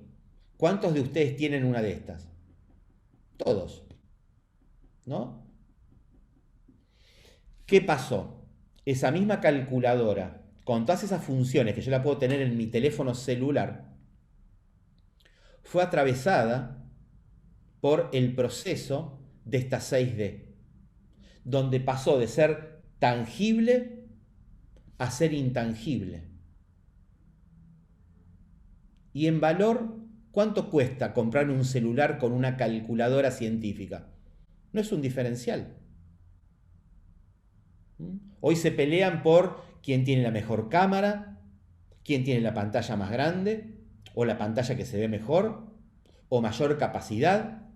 ¿cuántos de ustedes tienen una de estas? Todos, ¿no? ¿Qué pasó? Esa misma calculadora, con todas esas funciones que yo la puedo tener en mi teléfono celular, fue atravesada por el proceso de esta 6D, donde pasó de ser tangible a ser intangible. Y en valor, ¿cuánto cuesta comprar un celular con una calculadora científica? No es un diferencial. Hoy se pelean por quién tiene la mejor cámara, quién tiene la pantalla más grande, o la pantalla que se ve mejor, o mayor capacidad,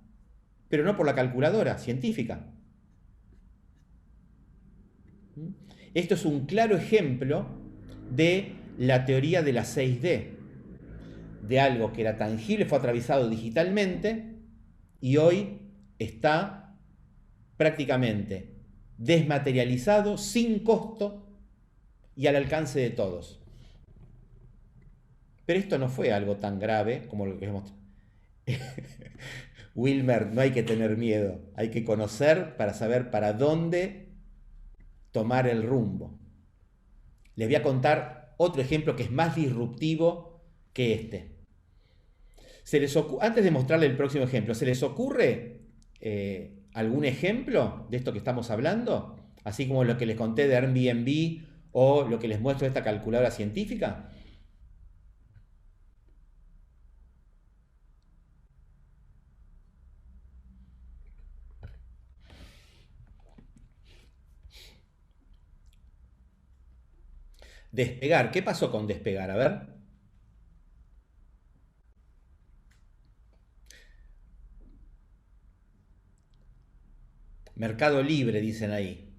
pero no por la calculadora científica. Esto es un claro ejemplo de la teoría de la 6D, de algo que era tangible, fue atravesado digitalmente y hoy está prácticamente desmaterializado, sin costo y al alcance de todos. Pero esto no fue algo tan grave como lo que hemos... Wilmer, no hay que tener miedo, hay que conocer para saber para dónde tomar el rumbo. Les voy a contar otro ejemplo que es más disruptivo que este. Antes de mostrarle el próximo ejemplo, ¿se les ocurre algún ejemplo de esto que estamos hablando? Así como lo que les conté de Airbnb o lo que les muestro de esta calculadora científica. Despegar, ¿qué pasó con Despegar? A ver. Mercado Libre, dicen ahí.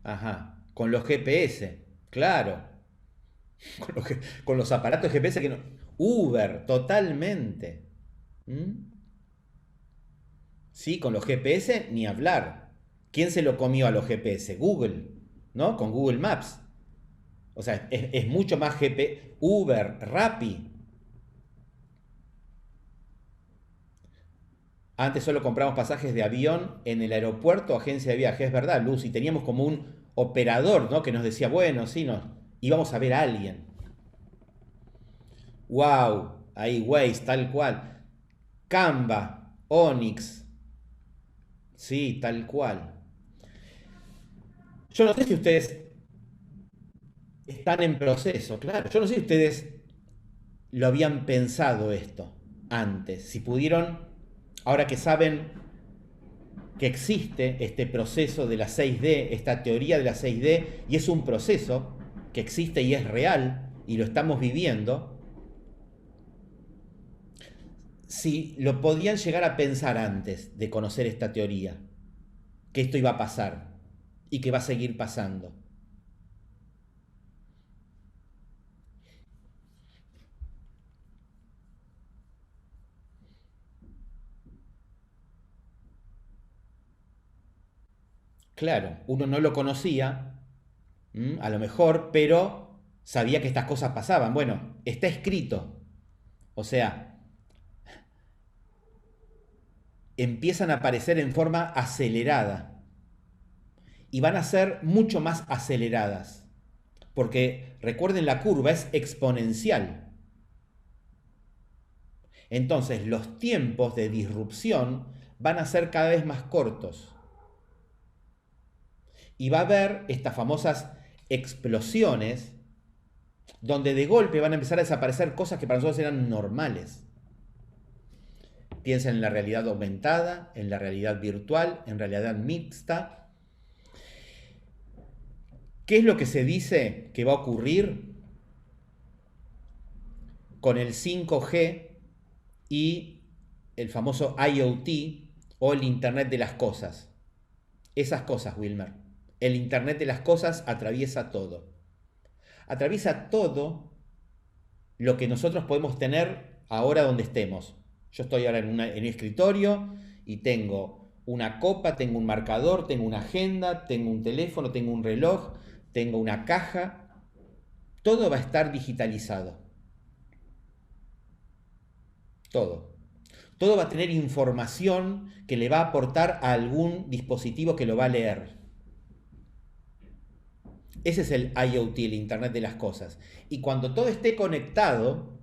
Ajá. Con los GPS, claro. Con los aparatos GPS que no. Uber, totalmente. ¿Mm? Sí, con los GPS ni hablar. ¿Quién se lo comió a los GPS? Google, ¿no? Con Google Maps. O sea, es mucho más GPS. Uber, Rappi. Antes solo compramos pasajes de avión en el aeropuerto, agencia de viajes, es verdad, Lucy. Teníamos como un operador, ¿no? Que nos decía, bueno, sí, íbamos a ver a alguien. Wow, ahí Waze, tal cual. Canva, Onyx. Sí, tal cual. Yo no sé si ustedes están en proceso, claro. Yo no sé si ustedes lo habían pensado esto antes. Si pudieron, ahora que saben que existe este proceso de la 6D, esta teoría de la 6D, y es un proceso que existe y es real, y lo estamos viviendo, si lo podían llegar a pensar antes de conocer esta teoría, que esto iba a pasar y que va a seguir pasando. Claro, uno no lo conocía, a lo mejor, pero sabía que estas cosas pasaban. Bueno, está escrito. O sea, empiezan a aparecer en forma acelerada. Y van a ser mucho más aceleradas. Porque recuerden, la curva es exponencial. Entonces los tiempos de disrupción van a ser cada vez más cortos. Y va a haber estas famosas explosiones donde de golpe van a empezar a desaparecer cosas que para nosotros eran normales. Piensen en la realidad aumentada, en la realidad virtual, en realidad mixta. ¿Qué es lo que se dice que va a ocurrir con el 5G y el famoso IoT o el Internet de las cosas? Esas cosas, Wilmer. El Internet de las cosas atraviesa todo. Atraviesa todo lo que nosotros podemos tener ahora donde estemos. Yo estoy ahora en un escritorio y tengo una copa, tengo un marcador, tengo una agenda, tengo un teléfono, tengo un reloj, tengo una caja. Todo va a estar digitalizado. Todo. Todo va a tener información que le va a aportar a algún dispositivo que lo va a leer. Ese es el IoT, el Internet de las cosas. Y cuando todo esté conectado,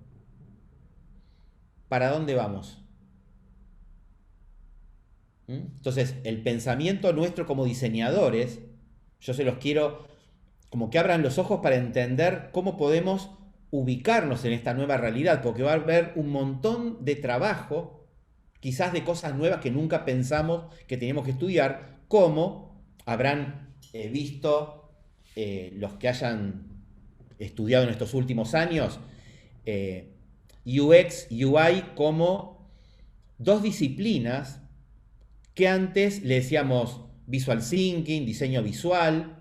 ¿para dónde vamos? Entonces, el pensamiento nuestro como diseñadores, yo se los quiero como que abran los ojos para entender cómo podemos ubicarnos en esta nueva realidad, porque va a haber un montón de trabajo, quizás de cosas nuevas que nunca pensamos que teníamos que estudiar, como habrán visto los que hayan estudiado en estos últimos años, UX, UI como dos disciplinas que antes le decíamos visual thinking, diseño visual.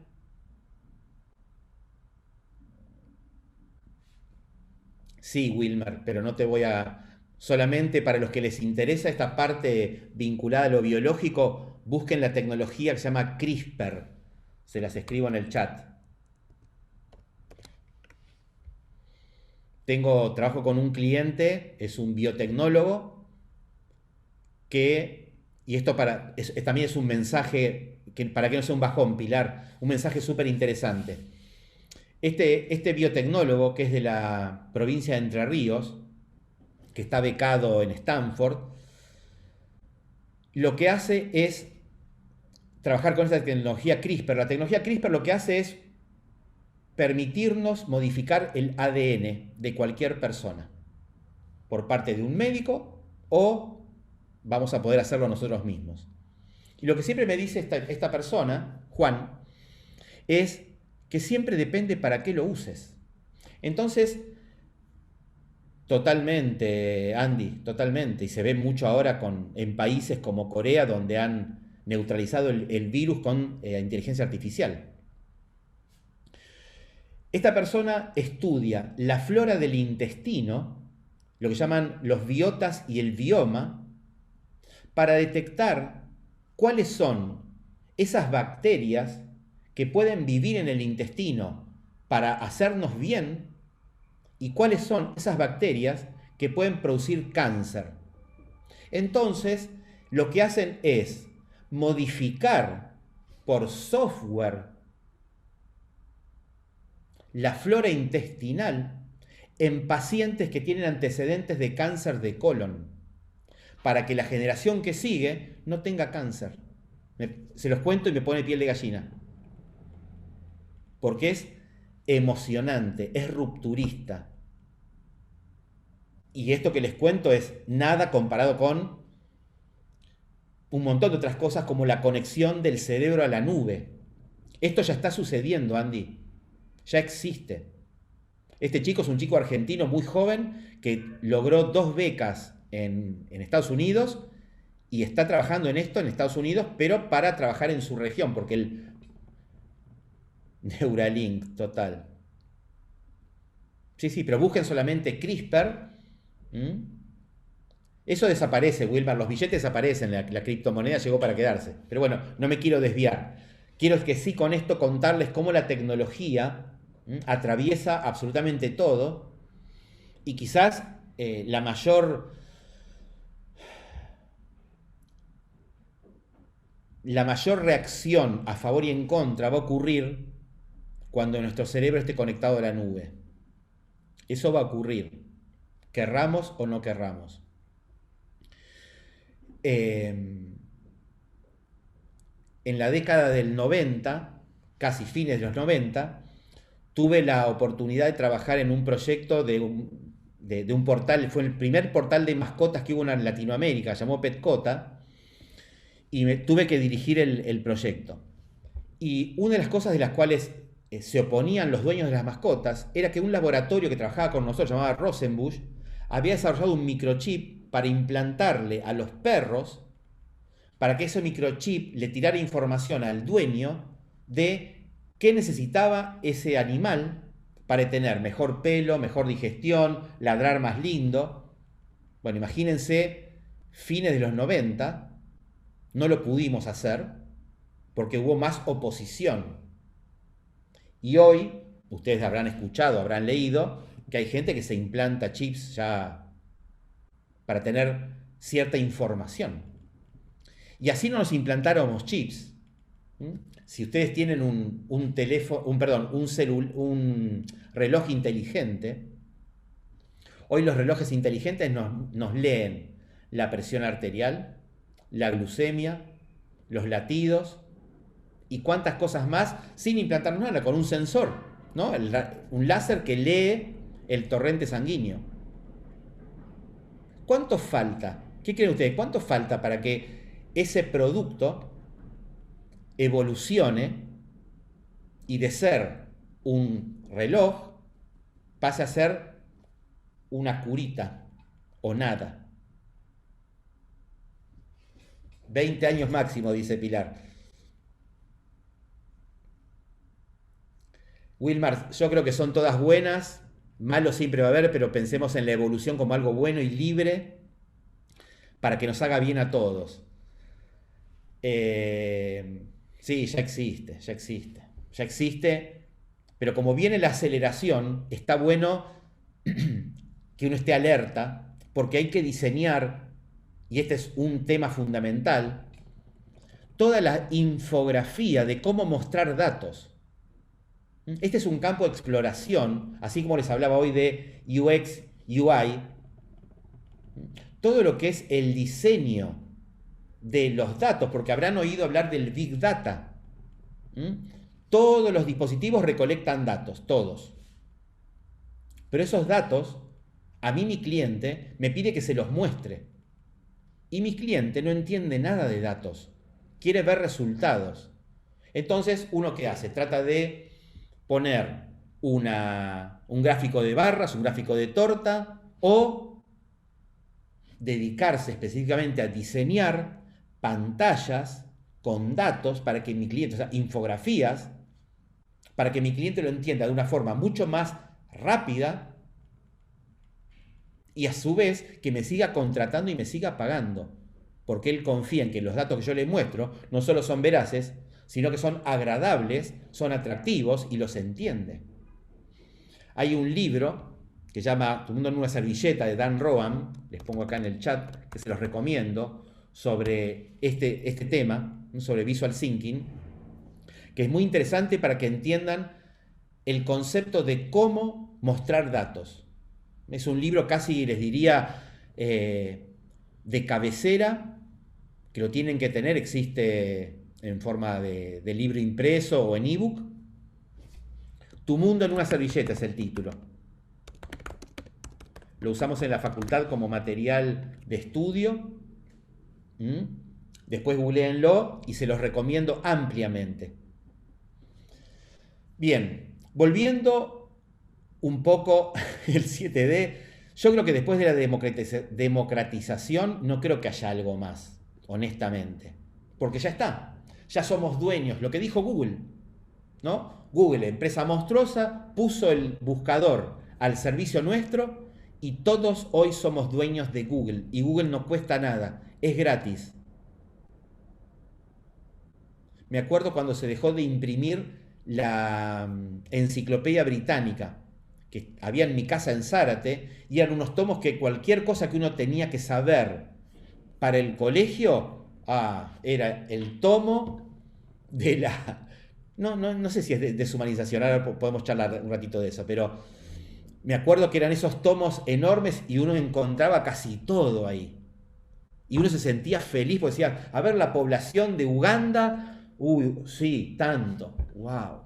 Sí, Wilmer, pero no te voy a... Solamente para los que les interesa esta parte vinculada a lo biológico, busquen la tecnología que se llama CRISPR. Se las escribo en el chat. Trabajo con un cliente, es un biotecnólogo, y esto también es un mensaje, para que no sea un bajón, Pilar, un mensaje súper interesante. Este biotecnólogo, que es de la provincia de Entre Ríos, que está becado en Stanford, lo que hace es trabajar con esta tecnología CRISPR. La tecnología CRISPR lo que hace es permitirnos modificar el ADN de cualquier persona por parte de un médico o vamos a poder hacerlo nosotros mismos. Y lo que siempre me dice esta persona, Juan, es que siempre depende para qué lo uses. Entonces, totalmente, Andy, totalmente, y se ve mucho ahora en países como Corea, donde han neutralizado el virus con inteligencia artificial. Esta persona estudia la flora del intestino, lo que llaman los biotas y el bioma, para detectar cuáles son esas bacterias que pueden vivir en el intestino para hacernos bien y cuáles son esas bacterias que pueden producir cáncer. Entonces, lo que hacen es modificar por software la flora intestinal en pacientes que tienen antecedentes de cáncer de colon, para que la generación que sigue no tenga cáncer. Se los cuento y me pone piel de gallina. Porque es emocionante, es rupturista. Y esto que les cuento es nada comparado con un montón de otras cosas como la conexión del cerebro a la nube. Esto ya está sucediendo, Andy. Ya existe. Este chico es un chico argentino muy joven que logró 2 becas en Estados Unidos y está trabajando en esto en Estados Unidos, pero para trabajar en su región, porque el Neuralink, total. Sí, pero busquen solamente CRISPR. Eso desaparece, Wilmer, los billetes desaparecen, la criptomoneda llegó para quedarse. Pero bueno, no me quiero desviar. Quiero que sí con esto contarles cómo la tecnología atraviesa absolutamente todo y quizás la mayor reacción a favor y en contra va a ocurrir cuando nuestro cerebro esté conectado a la nube. Eso va a ocurrir, querramos o no querramos. En la década del 90, casi fines de los 90, tuve la oportunidad de trabajar en un proyecto de un portal, fue el primer portal de mascotas que hubo en Latinoamérica, llamó Petcota, y tuve que dirigir el proyecto. Y una de las cosas de las cuales se oponían los dueños de las mascotas era que un laboratorio que trabajaba con nosotros, llamado Rosenbusch, había desarrollado un microchip para implantarle a los perros, para que ese microchip le tirara información al dueño de qué necesitaba ese animal para tener mejor pelo, mejor digestión, ladrar más lindo. Bueno, imagínense, fines de los 90, no lo pudimos hacer porque hubo más oposición. Y hoy, ustedes habrán escuchado, habrán leído, que hay gente que se implanta chips ya para tener cierta información. Y así no nos implantáramos chips. Si ustedes tienen un teléfono, un reloj inteligente, hoy los relojes inteligentes nos leen la presión arterial, la glucemia, los latidos y cuántas cosas más sin implantarnos nada, con un sensor, ¿no? Un láser que lee el torrente sanguíneo. ¿Cuánto falta? ¿Qué creen ustedes? ¿Cuánto falta para que ese producto evolucione y de ser un reloj pase a ser una curita o nada? 20 años máximo, dice Pilar. Wilmar, yo creo que son todas buenas, malo siempre va a haber, pero pensemos en la evolución como algo bueno y libre para que nos haga bien a todos. Sí, ya existe, pero como viene la aceleración, está bueno que uno esté alerta, porque hay que diseñar, y este es un tema fundamental, toda la infografía de cómo mostrar datos. Este es un campo de exploración, así como les hablaba hoy de UX, UI, todo lo que es el diseño de los datos, porque habrán oído hablar del Big Data. Todos los dispositivos recolectan datos, todos. Pero esos datos, a mí mi cliente me pide que se los muestre. Y mi cliente no entiende nada de datos, quiere ver resultados. Entonces, ¿uno qué hace? Trata de poner un gráfico de barras, un gráfico de torta, o dedicarse específicamente a diseñar pantallas con datos para que mi cliente, o sea, infografías, para que mi cliente lo entienda de una forma mucho más rápida y a su vez que me siga contratando y me siga pagando, porque él confía en que los datos que yo le muestro no solo son veraces, sino que son agradables, son atractivos y los entiende. Hay un libro que se llama Tu mundo en una servilleta, de Dan Roam, les pongo acá en el chat, que se los recomiendo, sobre este tema, sobre Visual Thinking, que es muy interesante para que entiendan el concepto de cómo mostrar datos. Es un libro casi, les diría, de cabecera, que lo tienen que tener, existe en forma de libro impreso o en ebook. Tu mundo en una servilleta es el título. Lo usamos en la facultad como material de estudio. Después googleenlo y se los recomiendo ampliamente. Bien, volviendo un poco el 7D, yo creo que después de la democratización no creo que haya algo más, honestamente. Porque ya está, ya somos dueños, lo que dijo Google, ¿no? Google, empresa monstruosa, puso el buscador al servicio nuestro y todos hoy somos dueños de Google. Y Google no cuesta nada, es gratis. Me acuerdo cuando se dejó de imprimir la enciclopedia británica, que había en mi casa en Zárate, y eran unos tomos que cualquier cosa que uno tenía que saber para el colegio, era el tomo de la... No sé si es deshumanización, ahora podemos charlar un ratito de eso, pero me acuerdo que eran esos tomos enormes y uno encontraba casi todo ahí. Y uno se sentía feliz porque decía, a ver, la población de Uganda, uy, sí, tanto, wow.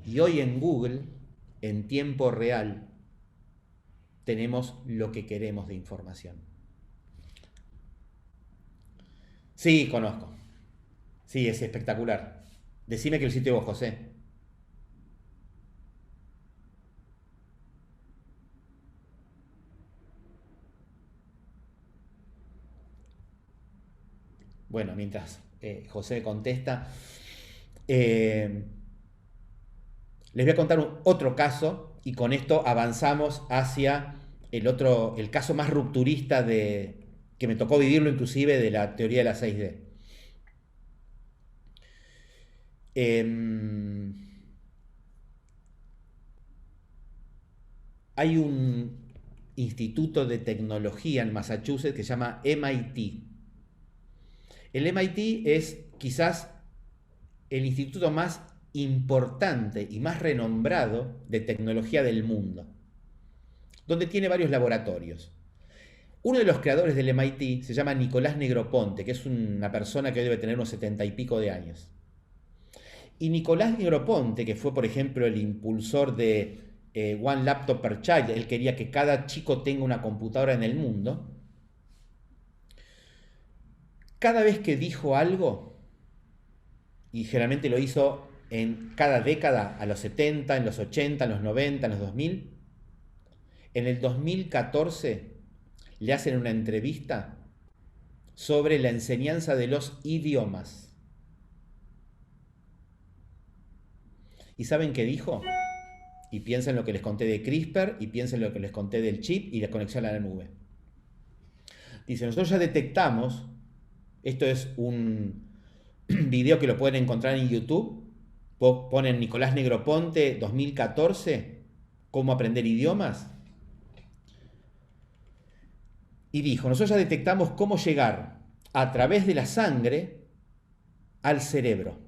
Y hoy en Google, en tiempo real, tenemos lo que queremos de información. Sí, conozco. Sí, es espectacular. Decime que lo hiciste vos, José. Bueno, mientras José contesta, eh, les voy a contar otro caso y con esto avanzamos hacia el caso más rupturista que me tocó vivirlo inclusive de la teoría de la 6D. Eh, Hay un instituto de tecnología en Massachusetts que se llama MIT. El MIT es quizás el instituto más importante y más renombrado de tecnología del mundo, donde tiene varios laboratorios. Uno de los creadores del MIT se llama Nicolás Negroponte, que es una persona que debe tener unos 70 y pico de años. Y Nicolás Negroponte, que fue por ejemplo el impulsor de One Laptop per Child, él quería que cada chico tenga una computadora en el mundo, cada vez que dijo algo, y generalmente lo hizo en cada década, a los 70, en los 80, en los 90, en los 2000, en el 2014 le hacen una entrevista sobre la enseñanza de los idiomas. ¿Y saben qué dijo? Y piensen lo que les conté de CRISPR, y piensen lo que les conté del chip y la conexión a la nube. Dice, nosotros ya detectamos, esto es un video que lo pueden encontrar en YouTube, ponen Nicolás Negroponte 2014, cómo aprender idiomas, y dijo, nosotros ya detectamos cómo llegar a través de la sangre al cerebro,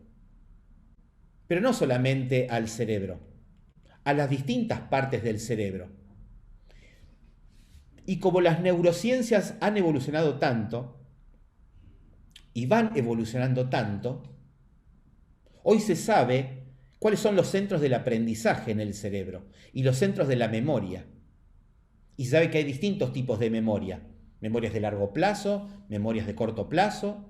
pero no solamente al cerebro, a las distintas partes del cerebro. Y como las neurociencias han evolucionado tanto, y van evolucionando tanto, hoy se sabe cuáles son los centros del aprendizaje en el cerebro y los centros de la memoria. Y se sabe que hay distintos tipos de memoria. Memorias de largo plazo, memorias de corto plazo.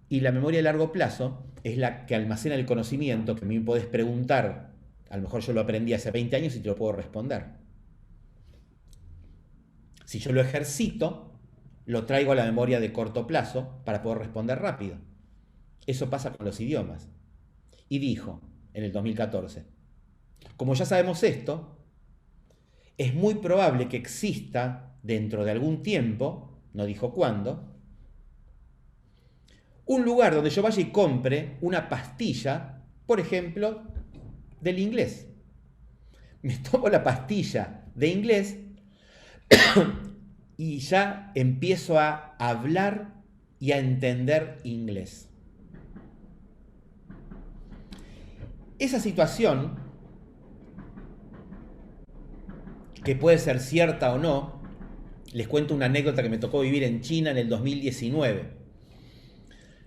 Y la memoria de largo plazo es la que almacena el conocimiento, que a mí me podés preguntar, a lo mejor yo lo aprendí hace 20 años y te lo puedo responder. Si yo lo ejercito, lo traigo a la memoria de corto plazo para poder responder rápido. Eso pasa con los idiomas. Y dijo, en el 2014, como ya sabemos esto, es muy probable que exista dentro de algún tiempo, no dijo cuándo, un lugar donde yo vaya y compre una pastilla, por ejemplo, del inglés. Me tomo la pastilla de inglés y ya empiezo a hablar y a entender inglés. Esa situación, que puede ser cierta o no, les cuento una anécdota que me tocó vivir en China en el 2019.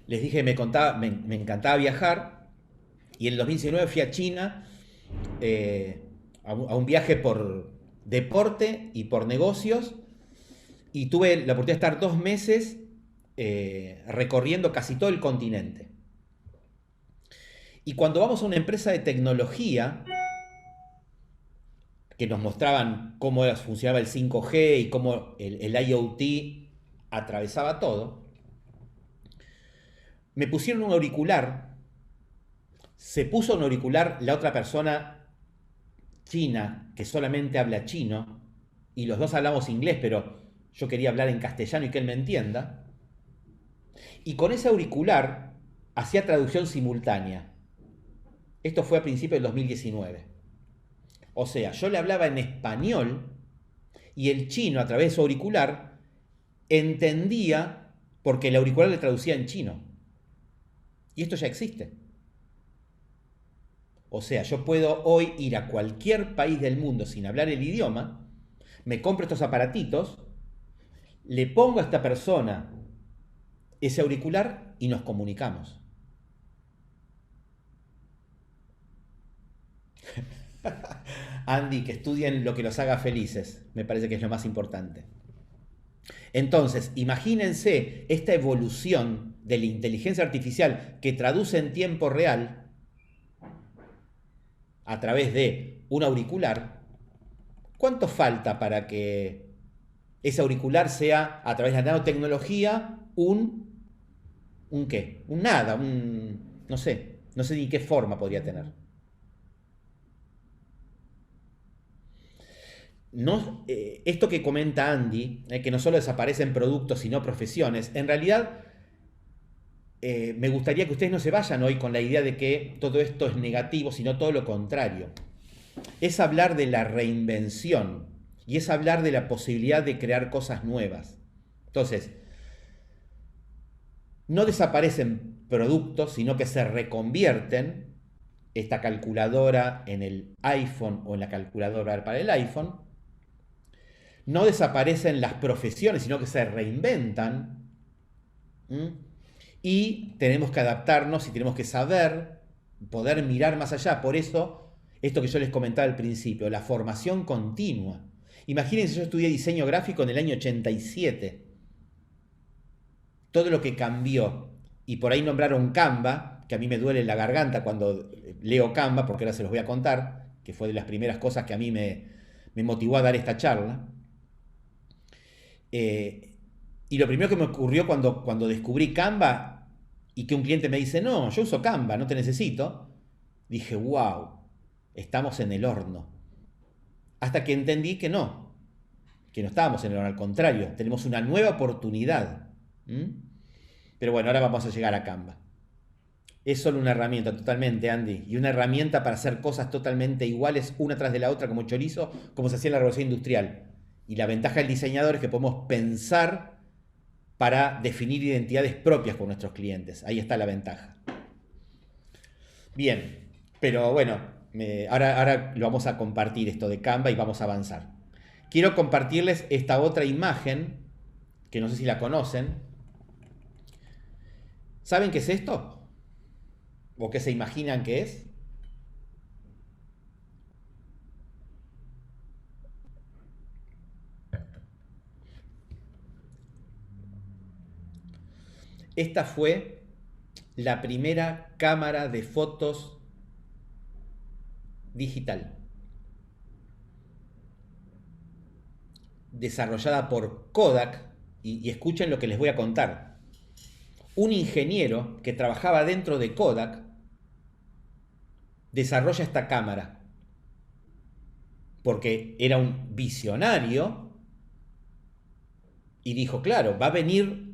Les dije que me encantaba viajar y en el 2019 fui a China a un viaje por deporte y por negocios y tuve la oportunidad de estar 2 meses recorriendo casi todo el continente. Y cuando vamos a una empresa de tecnología que nos mostraban cómo funcionaba el 5G y cómo el IoT atravesaba todo, me pusieron un auricular, se puso un auricular la otra persona china que solamente habla chino, y los dos hablamos inglés, pero yo quería hablar en castellano y que él me entienda, y con ese auricular hacía traducción simultánea. Esto fue a principios del 2019. O sea, yo le hablaba en español y el chino a través de su auricular entendía porque el auricular le traducía en chino. Y esto ya existe. O sea, yo puedo hoy ir a cualquier país del mundo sin hablar el idioma, me compro estos aparatitos, le pongo a esta persona ese auricular y nos comunicamos. Andy, que estudien lo que los haga felices, me parece que es lo más importante. Entonces, imagínense esta evolución de la inteligencia artificial que traduce en tiempo real a través de un auricular. ¿Cuánto falta para que ese auricular sea, a través de la nanotecnología, ¿un qué? Un nada, no sé ni qué forma podría tener. No, esto que comenta Andy, que no solo desaparecen productos sino profesiones, en realidad me gustaría que ustedes no se vayan hoy con la idea de que todo esto es negativo, sino todo lo contrario. Es hablar de la reinvención y es hablar de la posibilidad de crear cosas nuevas. Entonces, no desaparecen productos, sino que se reconvierten. Esta calculadora en el iPhone o en la calculadora para el iPhone. No desaparecen las profesiones, sino que se reinventan. Y tenemos que adaptarnos y tenemos que saber, poder mirar más allá. Por eso, esto que yo les comentaba al principio, la formación continua. Imagínense, yo estudié diseño gráfico en el año 87. Todo lo que cambió. Y por ahí nombraron Canva, que a mí me duele la garganta cuando leo Canva, porque ahora se los voy a contar, que fue de las primeras cosas que a mí me motivó a dar esta charla. Y lo primero que me ocurrió cuando descubrí Canva y que un cliente me dice, no, yo uso Canva, no te necesito, dije, wow, estamos en el horno. Hasta que entendí que no estábamos en el horno, al contrario, tenemos una nueva oportunidad. Pero bueno, ahora vamos a llegar a Canva. Es solo una herramienta, totalmente, Andy, y una herramienta para hacer cosas totalmente iguales una tras de la otra como chorizo, como se hacía en la revolución industrial. Y la ventaja del diseñador es que podemos pensar para definir identidades propias con nuestros clientes. Ahí está la ventaja. Bien, pero bueno, ahora lo vamos a compartir esto de Canva y vamos a avanzar. Quiero compartirles esta otra imagen, que no sé si la conocen. ¿Saben qué es esto? ¿O qué se imaginan que es? Esta fue la primera cámara de fotos digital, desarrollada por Kodak, y escuchen lo que les voy a contar. Un ingeniero que trabajaba dentro de Kodak desarrolla esta cámara porque era un visionario y dijo, claro, va a venir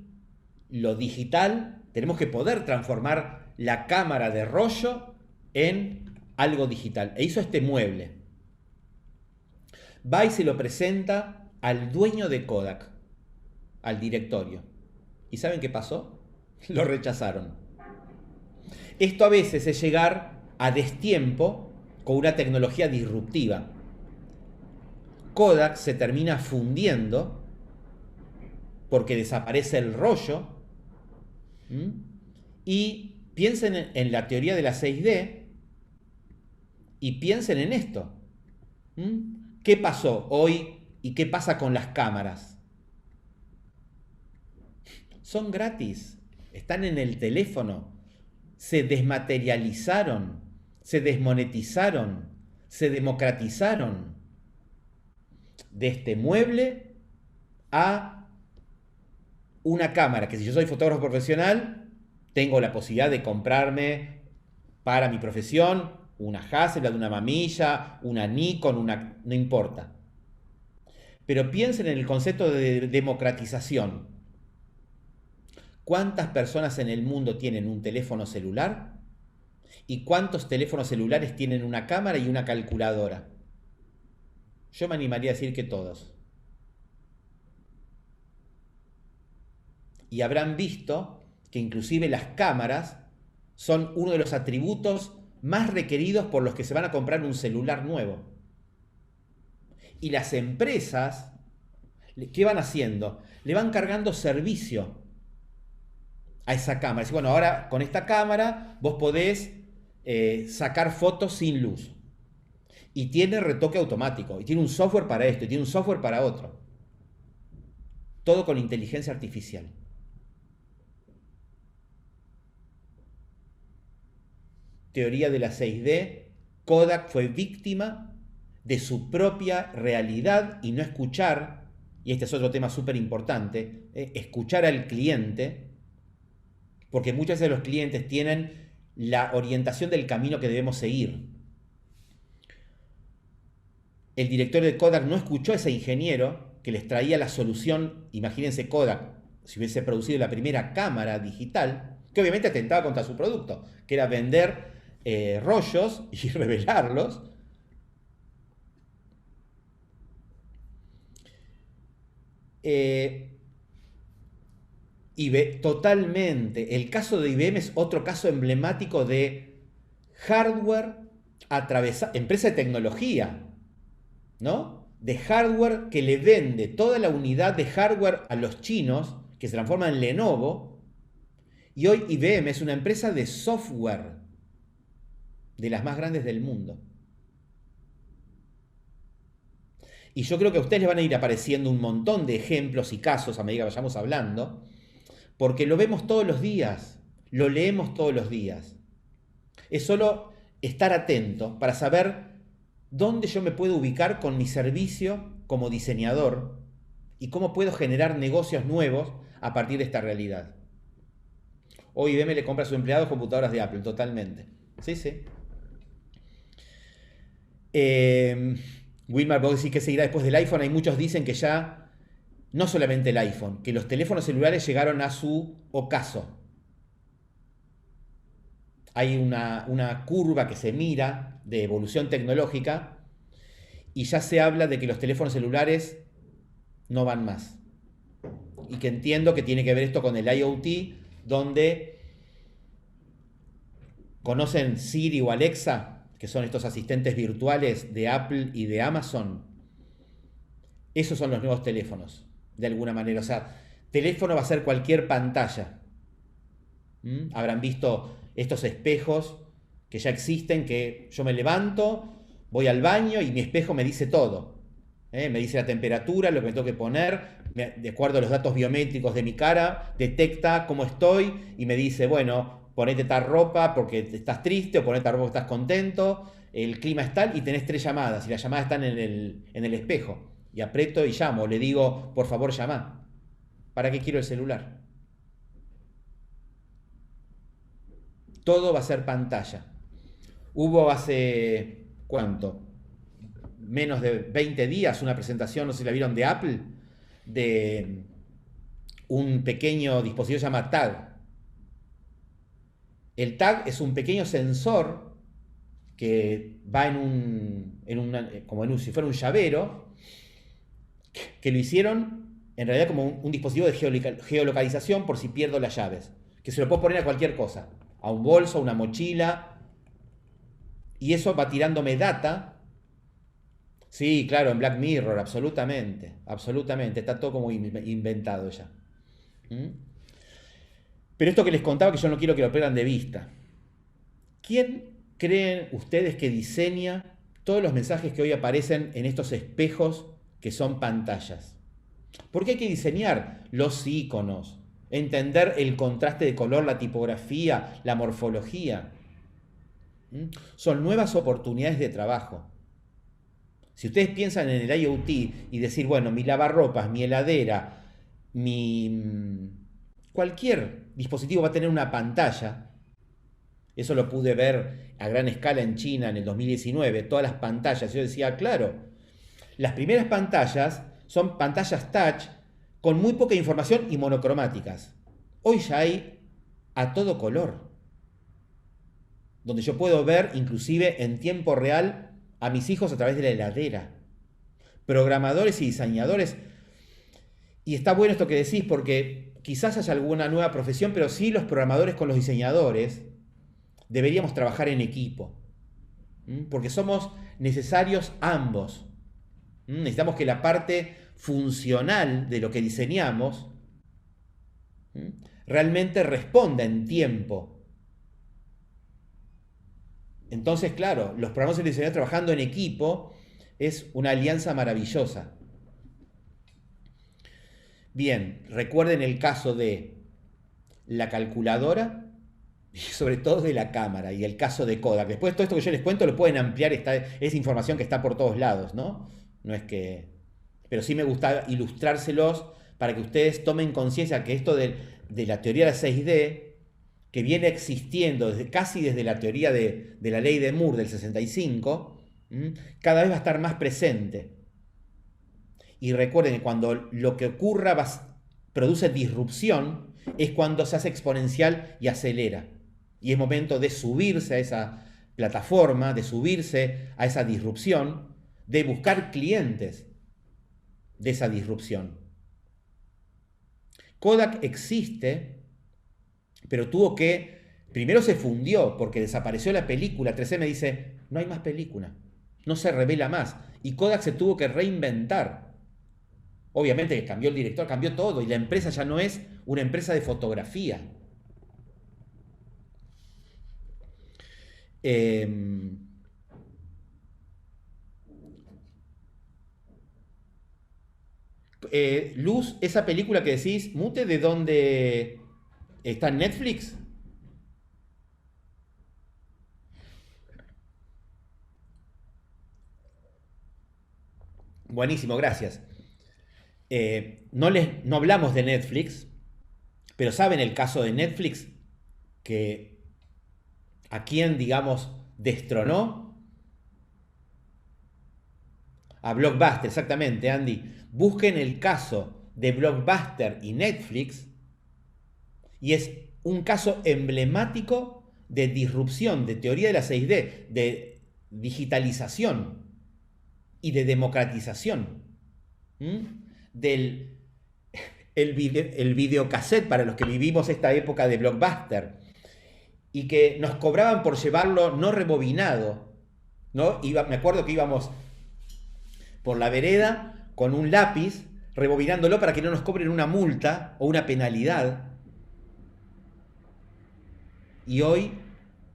lo digital, tenemos que poder transformar la cámara de rollo en algo digital. E hizo este mueble. Va y se lo presenta al dueño de Kodak, al directorio. ¿Y saben qué pasó? Lo rechazaron. Esto a veces es llegar a destiempo con una tecnología disruptiva. Kodak se termina fundiendo porque desaparece el rollo. Y piensen en la teoría de la 6D y piensen en esto. ¿Qué pasó hoy y qué pasa con las cámaras? Son gratis, están en el teléfono, se desmaterializaron, se desmonetizaron, se democratizaron. De este mueble a una cámara que, si yo soy fotógrafo profesional, tengo la posibilidad de comprarme para mi profesión una Hasselblad, una Mamilla, una Nikon, no importa. Pero piensen en el concepto de democratización. ¿Cuántas personas en el mundo tienen un teléfono celular? ¿Y cuántos teléfonos celulares tienen una cámara y una calculadora? Yo me animaría a decir que todos. Y habrán visto que inclusive las cámaras son uno de los atributos más requeridos por los que se van a comprar un celular nuevo. Y las empresas, ¿qué van haciendo? Le van cargando servicio a esa cámara. Dice, bueno, ahora con esta cámara vos podés sacar fotos sin luz. Y tiene retoque automático. Y tiene un software para esto, y tiene un software para otro. todo con inteligencia artificial. Teoría de la 6D, Kodak fue víctima de su propia realidad y no escuchar, y este es otro tema súper importante, escuchar al cliente, porque muchas veces los clientes tienen la orientación del camino que debemos seguir. El director de Kodak no escuchó a ese ingeniero que les traía la solución. Imagínense Kodak, si hubiese producido la primera cámara digital, que obviamente atentaba contra su producto, que era vender rollos y revelarlos. Totalmente. El caso de IBM es otro caso emblemático de hardware empresa de tecnología, ¿no? De hardware que le vende toda la unidad de hardware a los chinos, que se transforma en Lenovo, y hoy IBM es una empresa de software de las más grandes del mundo. Y yo creo que a ustedes les van a ir apareciendo un montón de ejemplos y casos a medida que vayamos hablando, porque lo vemos todos los días, lo leemos todos los días. Es solo estar atento para saber dónde yo me puedo ubicar con mi servicio como diseñador y cómo puedo generar negocios nuevos a partir de esta realidad. Hoy IBM le compra a sus empleados computadoras de Apple, totalmente. Sí, sí. Wilmar, vos decís que seguirá después del iPhone. Hay muchos dicen que ya, no solamente el iPhone, que los teléfonos celulares llegaron a su ocaso. Hay una curva que se mira de evolución tecnológica y ya se habla de que los teléfonos celulares no van más. Y que entiendo que tiene que ver esto con el IoT, donde conocen Siri o Alexa, que son estos asistentes virtuales de Apple y de Amazon. Esos son los nuevos teléfonos, de alguna manera. O sea, teléfono va a ser cualquier pantalla. Habrán visto estos espejos que ya existen, que yo me levanto, voy al baño y mi espejo me dice todo. Me dice la temperatura, lo que me tengo que poner, de acuerdo a los datos biométricos de mi cara, detecta cómo estoy y me dice, bueno, ponete tal ropa porque estás triste o ponete tal ropa porque estás contento, el clima es tal y tenés 3 llamadas y las llamadas están en el espejo. Y aprieto y llamo, le digo, por favor llama. ¿Para qué quiero el celular? Todo va a ser pantalla. Hubo hace, ¿cuánto? Menos de 20 días una presentación, no sé si la vieron, de Apple, de un pequeño dispositivo que se llama Tag. El Tag es un pequeño sensor que va como si fuera un llavero, que lo hicieron en realidad como un dispositivo de geolocalización por si pierdo las llaves, que se lo puedo poner a cualquier cosa, a un bolso, a una mochila, y eso va tirándome data. Sí, claro, en Black Mirror, absolutamente, absolutamente, está todo como inventado ya. Pero esto que les contaba, que yo no quiero que lo pierdan de vista. ¿Quién creen ustedes que diseña todos los mensajes que hoy aparecen en estos espejos que son pantallas? Porque hay que diseñar los iconos, entender el contraste de color, la tipografía, la morfología. Son nuevas oportunidades de trabajo. Si ustedes piensan en el IoT y decir, bueno, mi lavarropas, mi heladera, cualquier dispositivo va a tener una pantalla. Eso lo pude ver a gran escala en China en el 2019, todas las pantallas. Yo decía, claro, las primeras pantallas son pantallas touch con muy poca información y monocromáticas. Hoy ya hay a todo color, donde yo puedo ver inclusive en tiempo real a mis hijos a través de la heladera. Programadores y diseñadores. Y está bueno esto que decís, porque quizás haya alguna nueva profesión, pero sí los programadores con los diseñadores deberíamos trabajar en equipo. Porque somos necesarios ambos. Necesitamos que la parte funcional de lo que diseñamos realmente responda en tiempo. Entonces, claro, los programadores y diseñadores trabajando en equipo es una alianza maravillosa. Bien, recuerden el caso de la calculadora y sobre todo de la cámara y el caso de Kodak. Después todo esto que yo les cuento lo pueden ampliar, es información que está por todos lados, ¿no? No es que... Pero sí me gusta ilustrárselos para que ustedes tomen conciencia que esto de la teoría de la 6D, que viene existiendo casi desde la teoría de la ley de Moore del 65, cada vez va a estar más presente. Y recuerden que cuando lo que ocurra produce disrupción, es cuando se hace exponencial y acelera. Y es momento de subirse a esa plataforma, de subirse a esa disrupción, de buscar clientes de esa disrupción. Kodak existe, pero primero se fundió porque desapareció la película. 3M dice, no hay más película, no se revela más. Y Kodak se tuvo que reinventar. Obviamente que cambió el director, cambió todo, y la empresa ya no es una empresa de fotografía. Luz, esa película que decís, Mute, ¿de dónde está en Netflix? Buenísimo, gracias. No hablamos de Netflix, pero ¿saben el caso de Netflix? Que a quién, digamos, destronó. A Blockbuster, exactamente, Andy. Busquen el caso de Blockbuster y Netflix y es un caso emblemático de disrupción, de teoría de la 6D, de digitalización y de democratización. El videocassette para los que vivimos esta época de Blockbuster y que nos cobraban por llevarlo no rebobinado, ¿no? Me acuerdo que íbamos por la vereda con un lápiz rebobinándolo para que no nos cobren una multa o una penalidad. Y hoy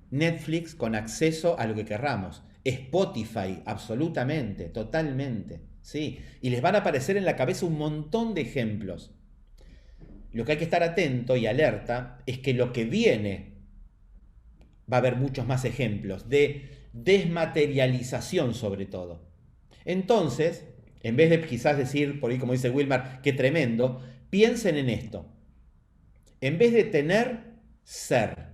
Netflix con acceso a lo que querramos. Spotify, absolutamente, totalmente. Sí, y les van a aparecer en la cabeza un montón de ejemplos. Lo que hay que estar atento y alerta es que lo que viene va a haber muchos más ejemplos de desmaterialización sobre todo. Entonces, en vez de quizás decir, por ahí como dice Wilmar, qué tremendo, piensen en esto. En vez de tener, ser.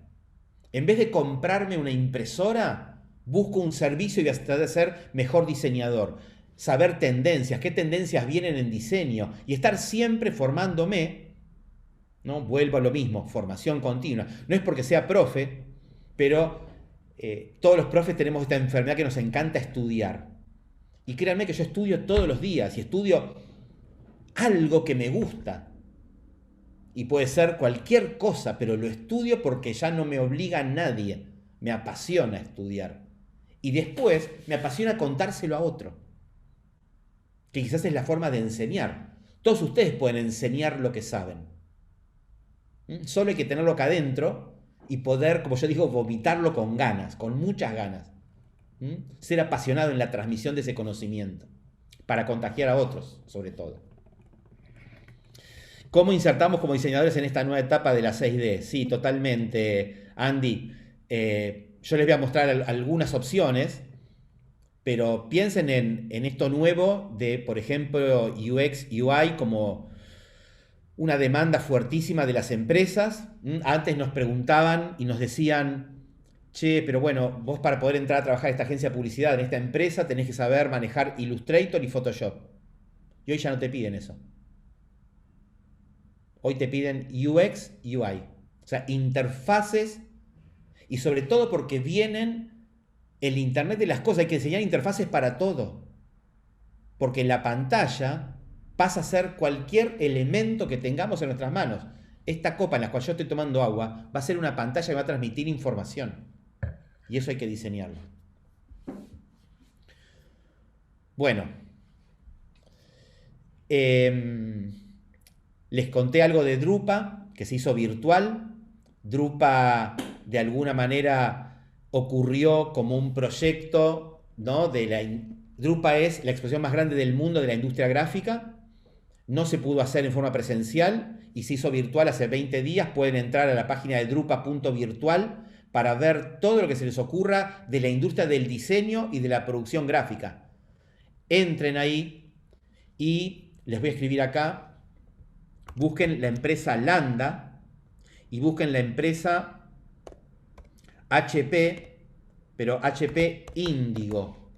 En vez de comprarme una impresora, busco un servicio y hasta de ser mejor diseñador. Saber tendencias, qué tendencias vienen en diseño y estar siempre formándome, ¿no? Vuelvo a lo mismo, formación continua. No es porque sea profe, pero todos los profes tenemos esta enfermedad que nos encanta estudiar. Y créanme que yo estudio todos los días y estudio algo que me gusta. Y puede ser cualquier cosa, pero lo estudio porque ya no me obliga a nadie. Me apasiona estudiar. Y después me apasiona contárselo a otro. Que quizás es la forma de enseñar. Todos ustedes pueden enseñar lo que saben. Solo hay que tenerlo acá adentro y poder, como yo digo, vomitarlo con ganas, con muchas ganas. Ser apasionado en la transmisión de ese conocimiento. Para contagiar a otros, sobre todo. ¿Cómo insertamos como diseñadores en esta nueva etapa de la 6D? Sí, totalmente, Andy. Yo les voy a mostrar algunas opciones, pero piensen en esto nuevo de, por ejemplo, UX, UI como una demanda fuertísima de las empresas. Antes nos preguntaban y nos decían, che, pero bueno, vos para poder entrar a trabajar en esta agencia de publicidad, en esta empresa, tenés que saber manejar Illustrator y Photoshop. Y hoy ya no te piden eso. Hoy te piden UX, UI. O sea, interfaces y sobre todo porque vienen el Internet de las cosas. Hay que enseñar interfaces para todo. Porque la pantalla pasa a ser cualquier elemento que tengamos en nuestras manos. Esta copa en la cual yo estoy tomando agua va a ser una pantalla que va a transmitir información. Y eso hay que diseñarlo. Bueno. Les conté algo de Drupa, que se hizo virtual. Drupa, de alguna manera, ocurrió como un proyecto, ¿no? Drupa es la exposición más grande del mundo de la industria gráfica. no se pudo hacer en forma presencial y se hizo virtual hace 20 días. Pueden entrar a la página de drupa.virtual para ver todo lo que se les ocurra de la industria del diseño y de la producción gráfica. Entren ahí y les voy a escribir acá, busquen la empresa Landa y busquen la empresa HP, pero HP Índigo.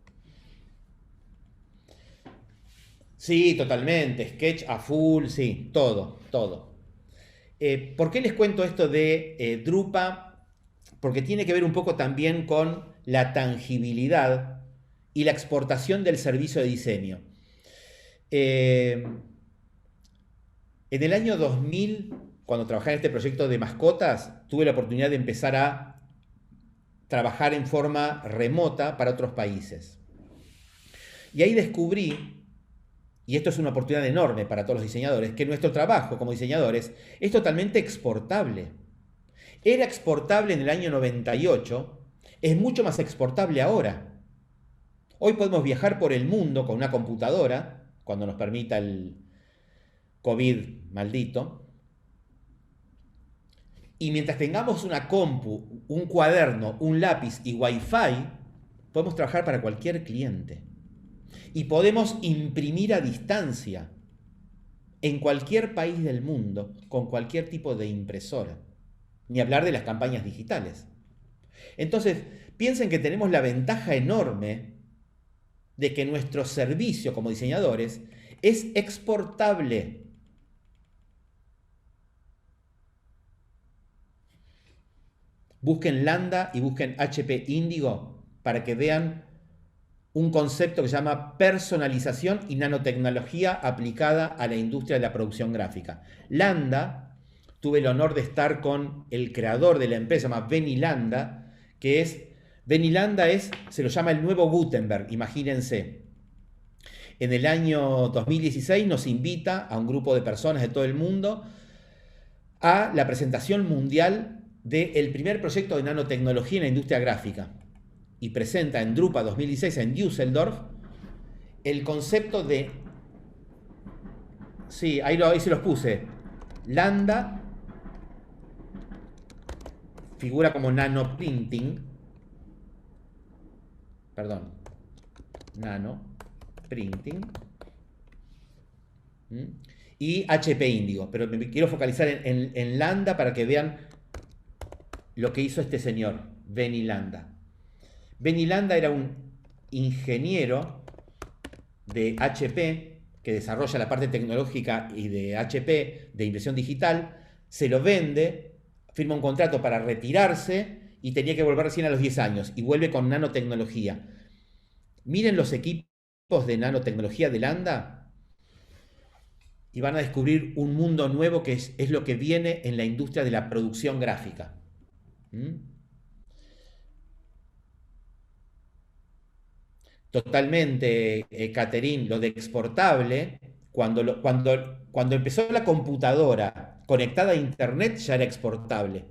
Sí, totalmente, Sketch a full, sí, todo, todo. ¿Por qué les cuento esto de Drupa? Porque tiene que ver un poco también con la tangibilidad y la exportación del servicio de diseño. En el año 2000, cuando trabajaba en este proyecto de mascotas, tuve la oportunidad de empezar a trabajar en forma remota para otros países. Y ahí descubrí, y esto es una oportunidad enorme para todos los diseñadores, que nuestro trabajo como diseñadores es totalmente exportable. Era exportable en el año 98, es mucho más exportable ahora. Hoy podemos viajar por el mundo con una computadora, cuando nos permita el COVID maldito, y mientras tengamos una compu, un cuaderno, un lápiz y wifi, podemos trabajar para cualquier cliente. Y podemos imprimir a distancia en cualquier país del mundo con cualquier tipo de impresora. Ni hablar de las campañas digitales. Entonces, piensen que tenemos la ventaja enorme de que nuestro servicio como diseñadores es exportable. Busquen Landa y busquen HP Índigo para que vean un concepto que se llama personalización y nanotecnología aplicada a la industria de la producción gráfica. Landa, tuve el honor de estar con el creador de la empresa, se llama Benny Landa, que es, Benny Landa se lo llama el nuevo Gutenberg, imagínense. En el año 2016 nos invita a un grupo de personas de todo el mundo a la presentación mundial del primer proyecto de nanotecnología en la industria gráfica. Y presenta en Drupa 2016 en Düsseldorf el concepto de, sí, ahí se los puse, Landa, figura como nanoprinting, perdón, nanoprinting, y HP Índigo, pero me quiero focalizar en Landa para que vean lo que hizo este señor, Benny Landa. Benny Landa era un ingeniero de HP que desarrolla la parte tecnológica y de HP de impresión digital, se lo vende, firma un contrato para retirarse y tenía que volver recién a los 10 años y vuelve con nanotecnología. Miren los equipos de nanotecnología de Landa y van a descubrir un mundo nuevo que es lo que viene en la industria de la producción gráfica. Totalmente, Catherine, lo de exportable, cuando empezó la computadora conectada a internet ya era exportable.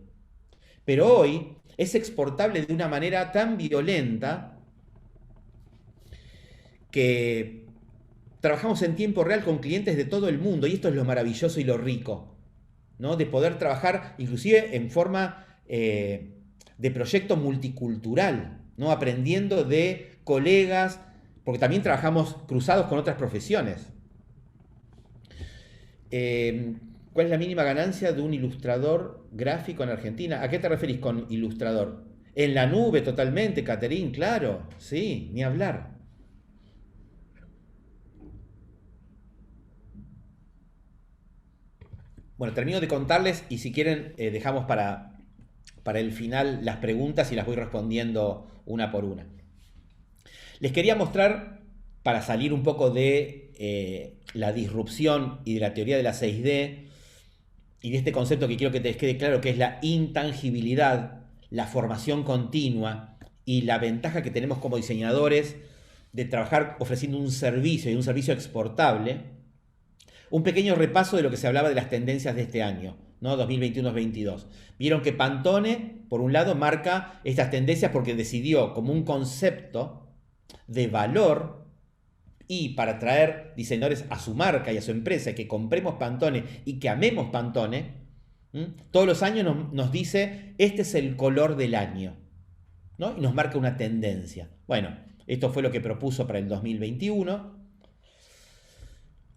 Pero hoy es exportable de una manera tan violenta que trabajamos en tiempo real con clientes de todo el mundo y esto es lo maravilloso y lo rico, ¿no? De poder trabajar inclusive en forma de proyecto multicultural, ¿no? Aprendiendo de colegas, porque también trabajamos cruzados con otras profesiones. ¿Cuál es la mínima ganancia de un ilustrador gráfico en Argentina? ¿A qué te referís con ilustrador? En la nube totalmente, Catherine, claro, sí, ni hablar. Bueno, termino de contarles y si quieren dejamos para el final las preguntas y las voy respondiendo una por una. Les quería mostrar, para salir un poco de la disrupción y de la teoría de la 6D y de este concepto que quiero que te quede claro, que es la intangibilidad, la formación continua y la ventaja que tenemos como diseñadores de trabajar ofreciendo un servicio y un servicio exportable. Un pequeño repaso de lo que se hablaba de las tendencias de este año, ¿no? 2021-2022. Vieron que Pantone, por un lado, marca estas tendencias porque decidió como un concepto de valor y para atraer diseñadores a su marca y a su empresa, que compremos Pantone y que amemos Pantone, todos los años nos dice, este es el color del año, ¿no? Y nos marca una tendencia. Bueno, esto fue lo que propuso para el 2021.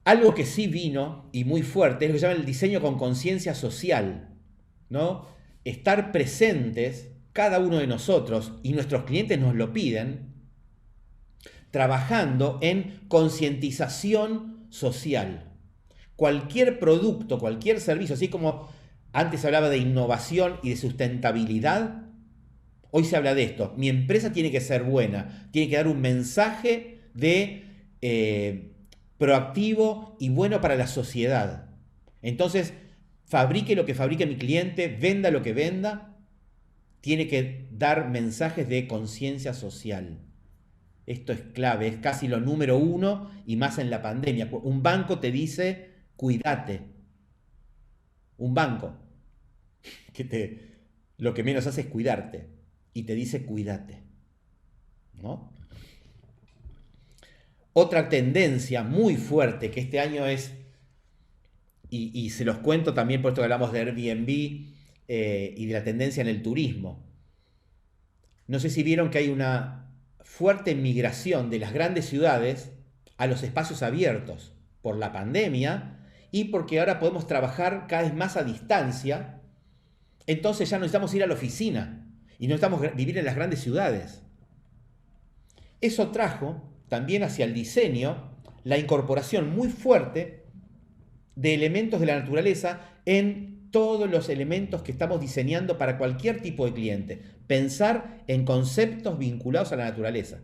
Algo que sí vino, y muy fuerte, es lo que se llama el diseño con conciencia social, ¿no? Estar presentes, cada uno de nosotros, y nuestros clientes nos lo piden, trabajando en concientización social. Cualquier producto, cualquier servicio, así como antes se hablaba de innovación y de sustentabilidad, hoy se habla de esto. Mi empresa tiene que ser buena, tiene que dar un mensaje de proactivo y bueno para la sociedad. Entonces, fabrique lo que fabrique mi cliente, venda lo que venda, tiene que dar mensajes de conciencia social. Esto es clave, es casi lo número uno y más en la pandemia. Un banco te dice, cuídate. Un banco lo que menos hace es cuidarte y te dice, cuídate, ¿no? Otra tendencia muy fuerte que este año es, y se los cuento también por esto que hablamos de Airbnb y de la tendencia en el turismo. No sé si vieron que hay una fuerte migración de las grandes ciudades a los espacios abiertos por la pandemia y porque ahora podemos trabajar cada vez más a distancia, entonces ya no necesitamos ir a la oficina y no necesitamos vivir en las grandes ciudades. Eso trajo también hacia el diseño la incorporación muy fuerte de elementos de la naturaleza en todos los elementos que estamos diseñando para cualquier tipo de cliente. Pensar en conceptos vinculados a la naturaleza.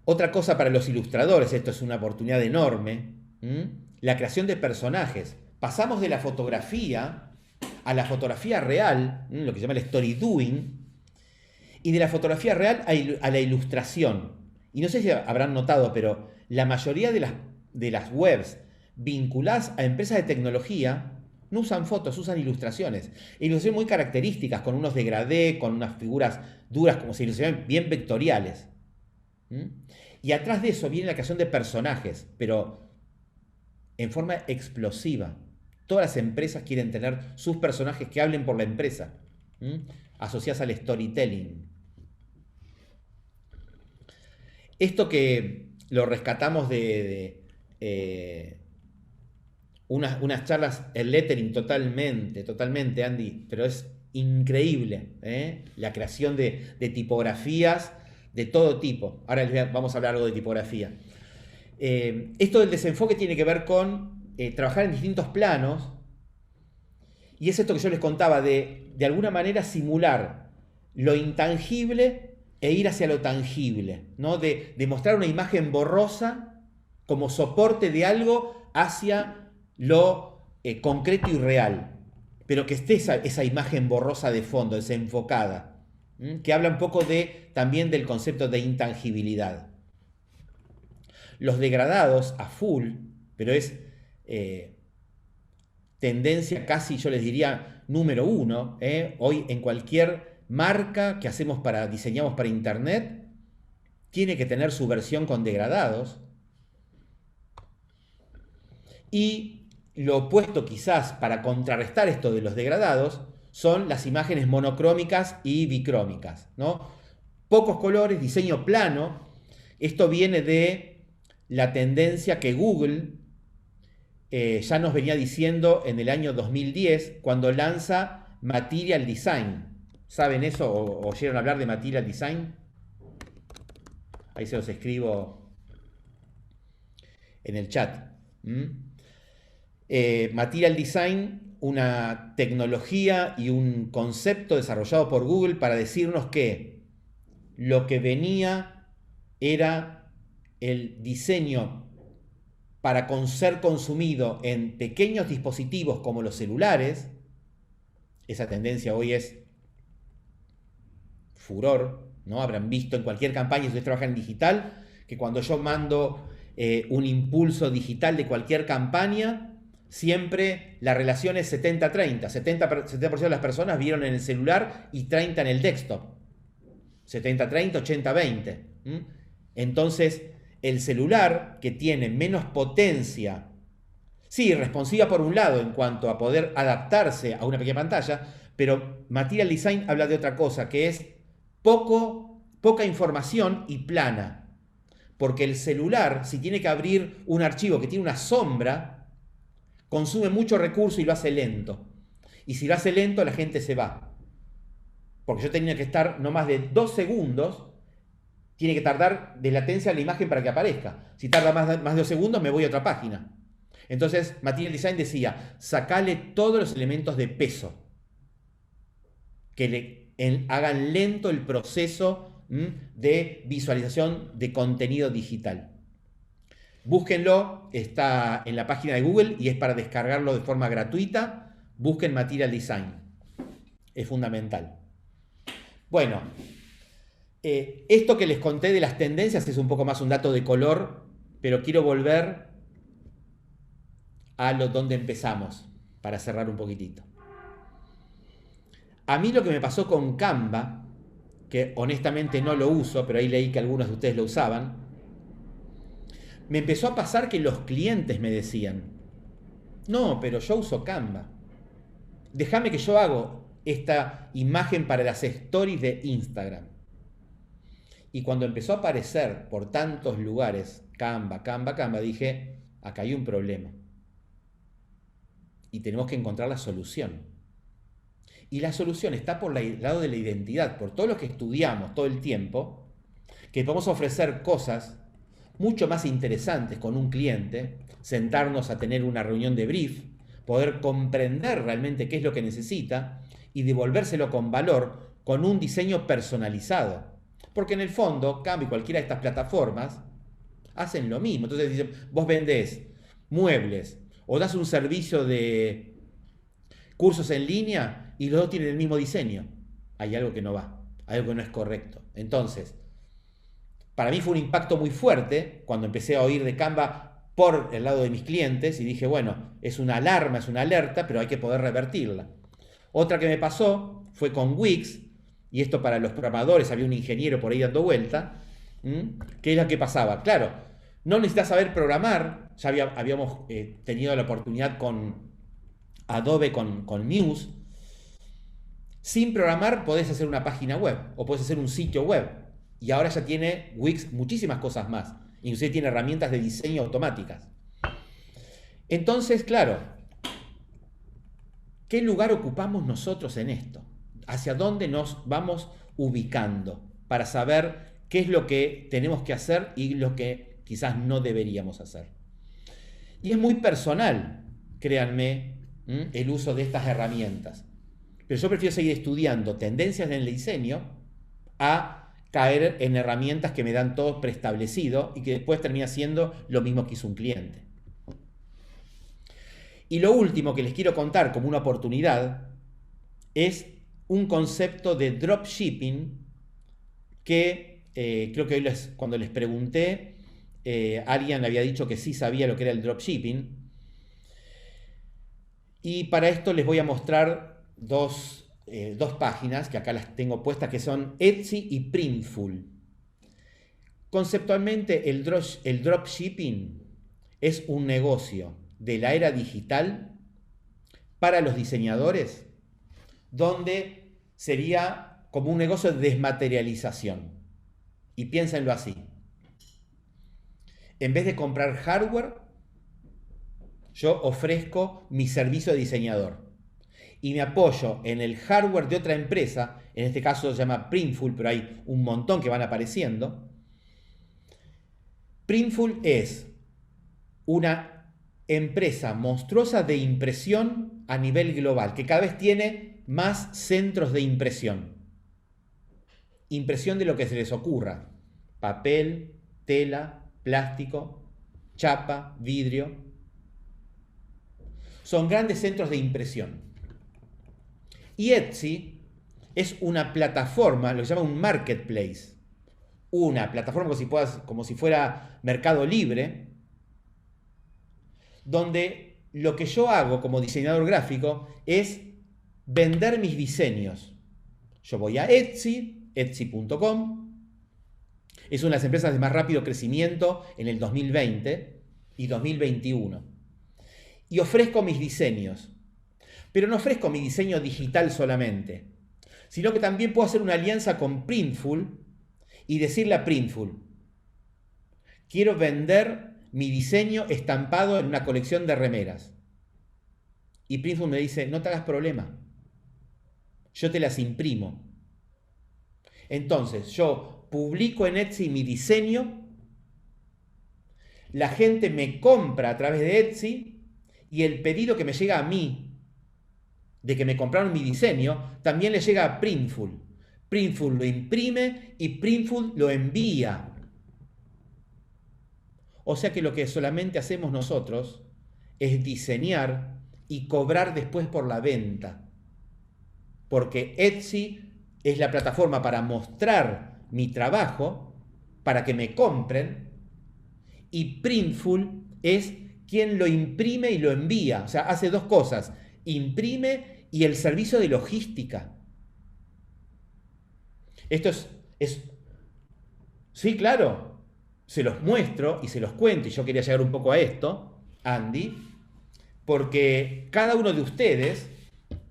Otra cosa para los ilustradores, esto es una oportunidad enorme, la creación de personajes. Pasamos de la fotografía a la fotografía real, lo que se llama el story doing, y de la fotografía real a la ilustración. Y no sé si habrán notado, pero la mayoría de las webs vinculadas a empresas de tecnología no usan fotos, usan ilustraciones. Ilustraciones muy características, con unos degradé, con unas figuras duras, como se ilustraban bien vectoriales. Y atrás de eso viene la creación de personajes, pero en forma explosiva. Todas las empresas quieren tener sus personajes que hablen por la empresa, asociadas al storytelling. Esto que lo rescatamos de unas charlas, el lettering totalmente, Andy, pero es increíble, la creación de tipografías de todo tipo. Ahora vamos a hablar algo de tipografía. Esto del desenfoque tiene que ver con trabajar en distintos planos, y es esto que yo les contaba, de alguna manera simular lo intangible e ir hacia lo tangible, ¿no? De mostrar una imagen borrosa como soporte de algo hacia lo concreto y real, pero que esté esa imagen borrosa de fondo, desenfocada, que habla un poco también del concepto de intangibilidad. Los degradados a full, pero es tendencia casi, yo les diría, número uno, hoy en cualquier marca que diseñamos para internet, tiene que tener su versión con degradados. Y lo opuesto quizás para contrarrestar esto de los degradados son las imágenes monocrómicas y bicrómicas, ¿no? Pocos colores, diseño plano. Esto viene de la tendencia que Google ya nos venía diciendo en el año 2010 cuando lanza Material Design. ¿Saben eso o oyeron hablar de Material Design? Ahí se los escribo en el chat. Material Design, una tecnología y un concepto desarrollado por Google para decirnos que lo que venía era el diseño para ser consumido en pequeños dispositivos como los celulares. Esa tendencia hoy es furor, ¿no? Habrán visto en cualquier campaña, si ustedes trabajan en digital, que cuando yo mando un impulso digital de cualquier campaña, siempre la relación es 70-30. 70% de las personas vieron en el celular y 30% en el desktop. 70-30, 80-20. Entonces, el celular que tiene menos potencia, sí, responsiva por un lado en cuanto a poder adaptarse a una pequeña pantalla, pero Material Design habla de otra cosa, que es poca información y plana. Porque el celular, si tiene que abrir un archivo que tiene una sombra, consume mucho recurso y lo hace lento. Y si lo hace lento, la gente se va. Porque yo tenía que estar no más de 2 segundos, tiene que tardar de latencia la imagen para que aparezca. Si tarda más de 2 segundos, me voy a otra página. Entonces, Material Design decía, sacale todos los elementos de peso, que hagan lento el proceso de visualización de contenido digital. Búsquenlo, está en la página de Google y es para descargarlo de forma gratuita. Busquen Material Design, es fundamental. Bueno, esto que les conté de las tendencias es un poco más un dato de color, pero quiero volver a donde empezamos, para cerrar un poquitito. A mí lo que me pasó con Canva, que honestamente no lo uso, pero ahí leí que algunos de ustedes lo usaban, me empezó a pasar que los clientes me decían, no, pero yo uso Canva, déjame que yo hago esta imagen para las stories de Instagram. Y cuando empezó a aparecer por tantos lugares Canva, dije, acá hay un problema. Y tenemos que encontrar la solución. Y la solución está por el lado de la identidad, por todo lo que estudiamos todo el tiempo, que podemos ofrecer cosas mucho más interesantes con un cliente, sentarnos a tener una reunión de brief, poder comprender realmente qué es lo que necesita y devolvérselo con valor, con un diseño personalizado. Porque en el fondo, Canva y cualquiera de estas plataformas hacen lo mismo. Entonces dicen, vos vendés muebles o das un servicio de cursos en línea y los dos tienen el mismo diseño. Hay algo que no va, hay algo que no es correcto. Entonces, para mí fue un impacto muy fuerte cuando empecé a oír de Canva por el lado de mis clientes y dije, bueno, es una alarma, es una alerta, pero hay que poder revertirla. Otra que me pasó fue con Wix, y esto para los programadores, había un ingeniero por ahí dando vuelta, ¿qué es lo que pasaba? Claro, no necesitas saber programar, ya habíamos tenido la oportunidad con Adobe, con Muse. Sin programar podés hacer una página web o podés hacer un sitio web. Y ahora ya tiene Wix muchísimas cosas más. Inclusive tiene herramientas de diseño automáticas. Entonces, claro, ¿qué lugar ocupamos nosotros en esto? ¿Hacia dónde nos vamos ubicando para saber qué es lo que tenemos que hacer y lo que quizás no deberíamos hacer? Y es muy personal, créanme, el uso de estas herramientas. Pero yo prefiero seguir estudiando tendencias en el diseño a caer en herramientas que me dan todo preestablecido y que después termina siendo lo mismo que hizo un cliente. Y lo último que les quiero contar como una oportunidad es un concepto de dropshipping que creo que hoy cuando les pregunté, alguien había dicho que sí sabía lo que era el dropshipping. Y para esto les voy a mostrar dos páginas que acá las tengo puestas, que son Etsy y Printful. Conceptualmente, el dropshipping es un negocio de la era digital para los diseñadores, donde sería como un negocio de desmaterialización. Y piénsenlo así. En vez de comprar hardware, yo ofrezco mi servicio de diseñador y me apoyo en el hardware de otra empresa, en este caso se llama Printful, pero hay un montón que van apareciendo. Printful es una empresa monstruosa de impresión a nivel global, que cada vez tiene más centros de impresión. Impresión de lo que se les ocurra: papel, tela, plástico, chapa, vidrio. Son grandes centros de impresión. Y Etsy es una plataforma, lo que se llama un marketplace. Una plataforma como si fuera Mercado Libre, donde lo que yo hago como diseñador gráfico es vender mis diseños. Yo voy a Etsy, Etsy.com. Es una de las empresas de más rápido crecimiento en el 2020 y 2021. Y ofrezco mis diseños. Pero no ofrezco mi diseño digital solamente, sino que también puedo hacer una alianza con Printful y decirle a Printful: quiero vender mi diseño estampado en una colección de remeras. Y Printful me dice: no te hagas problema, yo te las imprimo. Entonces yo publico en Etsy mi diseño, la gente me compra a través de Etsy y el pedido que me llega a mí de que me compraron mi diseño también le llega a Printful. Printful lo imprime y Printful lo envía. O sea que lo que solamente hacemos nosotros es diseñar y cobrar después por la venta. Porque Etsy es la plataforma para mostrar mi trabajo, para que me compren, y Printful es quien lo imprime y lo envía. O sea, hace dos cosas: imprime y el servicio de logística. Esto es... Sí, claro. Se los muestro y se los cuento, y yo quería llegar un poco a esto, Andy, porque cada uno de ustedes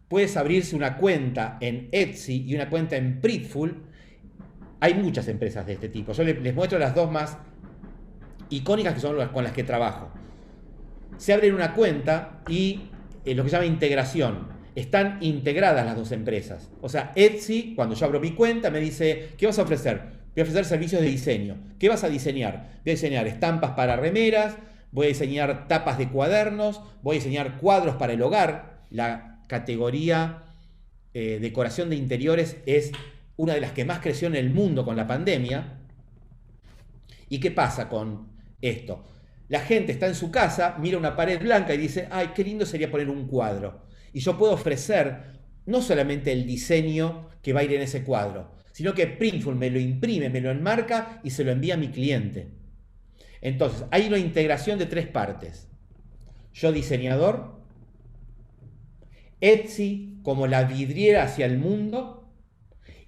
puede abrirse una cuenta en Etsy y una cuenta en Printful. Hay muchas empresas de este tipo. Yo les muestro las dos más icónicas, que son las con las que trabajo. Se abren una cuenta y lo que se llama integración. Están integradas las dos empresas. O sea, Etsy, cuando yo abro mi cuenta, me dice: ¿qué vas a ofrecer? Voy a ofrecer servicios de diseño. ¿Qué vas a diseñar? Voy a diseñar estampas para remeras, voy a diseñar tapas de cuadernos, voy a diseñar cuadros para el hogar. La categoría decoración de interiores es una de las que más creció en el mundo con la pandemia. ¿Y qué pasa con esto? La gente está en su casa, mira una pared blanca y dice: ¡ay, qué lindo sería poner un cuadro! Y yo puedo ofrecer no solamente el diseño que va a ir en ese cuadro, sino que Printful me lo imprime, me lo enmarca y se lo envía a mi cliente. Entonces, hay una integración de tres partes. Yo, diseñador, Etsy como la vidriera hacia el mundo,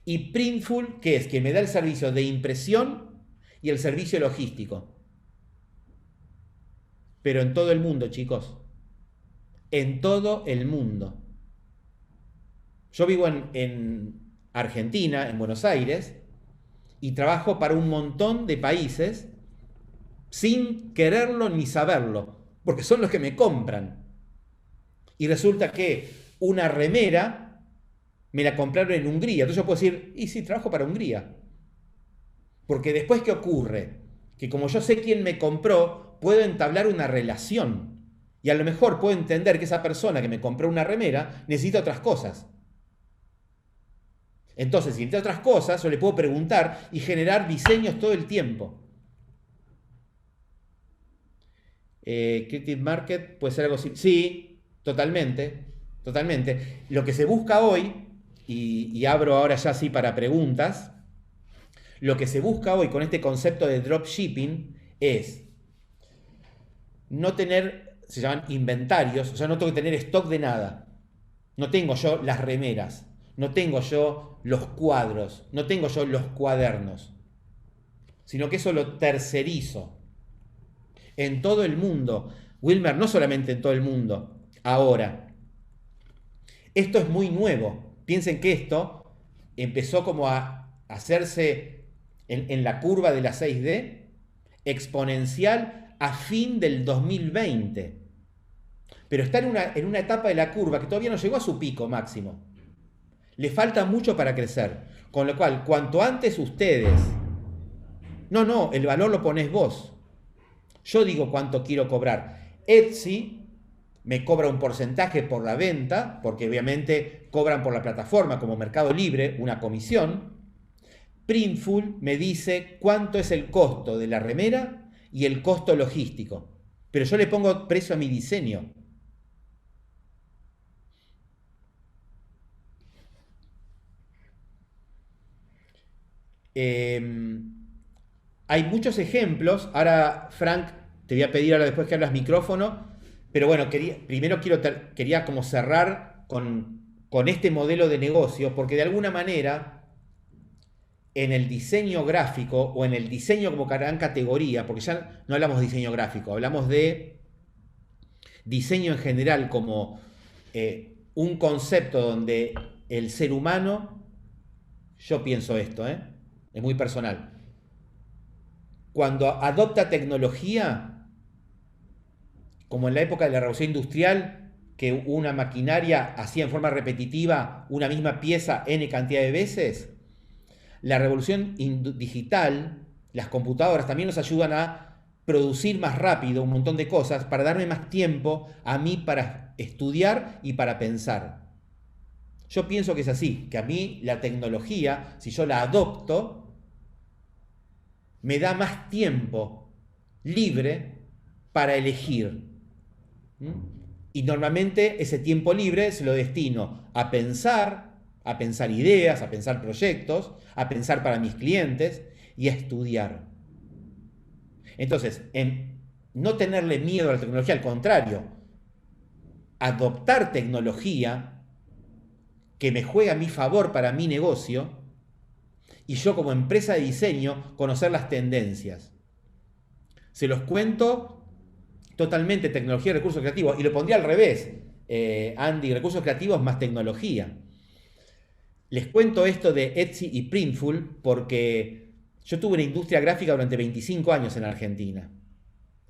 y Printful, que es quien me da el servicio de impresión y el servicio logístico. Pero en todo el mundo, chicos. En todo el mundo. Yo vivo en Argentina, en Buenos Aires, y trabajo para un montón de países sin quererlo ni saberlo, porque son los que me compran. Y resulta que una remera me la compraron en Hungría. Entonces yo puedo decir: y sí, trabajo para Hungría. Porque después, ¿qué ocurre? Que como yo sé quién me compró, puedo entablar una relación. Y a lo mejor puedo entender que esa persona que me compró una remera necesita otras cosas. Entonces, entre otras cosas, yo le puedo preguntar y generar diseños todo el tiempo. Creative Market puede ser algo así. Sí, totalmente. Totalmente. Lo que se busca hoy, y abro ahora ya así para preguntas, lo que se busca hoy con este concepto de dropshipping es no tener, se llaman inventarios, o sea, no tengo que tener stock de nada. No tengo yo las remeras, no tengo yo los cuadros, no tengo yo los cuadernos, sino que eso lo tercerizo en todo el mundo. Wilmer, no solamente en todo el mundo, ahora. Esto es muy nuevo. Piensen que esto empezó como a hacerse en la curva de la 6D exponencial a fin del 2020. Pero está en una etapa de la curva que todavía no llegó a su pico máximo. Le falta mucho para crecer. Con lo cual, cuanto antes ustedes... No, el valor lo ponés vos. Yo digo cuánto quiero cobrar. Etsy me cobra un porcentaje por la venta, porque obviamente cobran por la plataforma como Mercado Libre una comisión. Printful me dice cuánto es el costo de la remera y el costo logístico. Pero yo le pongo precio a mi diseño. Hay muchos ejemplos. Ahora, Frank, te voy a pedir ahora después que hablas micrófono. Pero bueno, quería como cerrar con este modelo de negocio, porque de alguna manera en el diseño gráfico o en el diseño como gran categoría, porque ya no hablamos de diseño gráfico, hablamos de diseño en general como un concepto donde el ser humano, yo pienso esto, es muy personal, cuando adopta tecnología, como en la época de la Revolución Industrial, que una maquinaria hacía en forma repetitiva una misma pieza n cantidad de veces, la revolución digital, las computadoras también nos ayudan a producir más rápido un montón de cosas para darme más tiempo a mí para estudiar y para pensar. Yo pienso que es así, que a mí la tecnología, si yo la adopto, me da más tiempo libre para elegir. Y normalmente ese tiempo libre se lo destino a pensar ideas, a pensar proyectos, a pensar para mis clientes y a estudiar. Entonces, en no tenerle miedo a la tecnología, al contrario, adoptar tecnología que me juega a mi favor para mi negocio y yo como empresa de diseño conocer las tendencias. Se los cuento totalmente tecnología y recursos creativos y lo pondría al revés, Andy, recursos creativos más tecnología. Les cuento esto de Etsy y Printful porque yo tuve una industria gráfica durante 25 años en Argentina.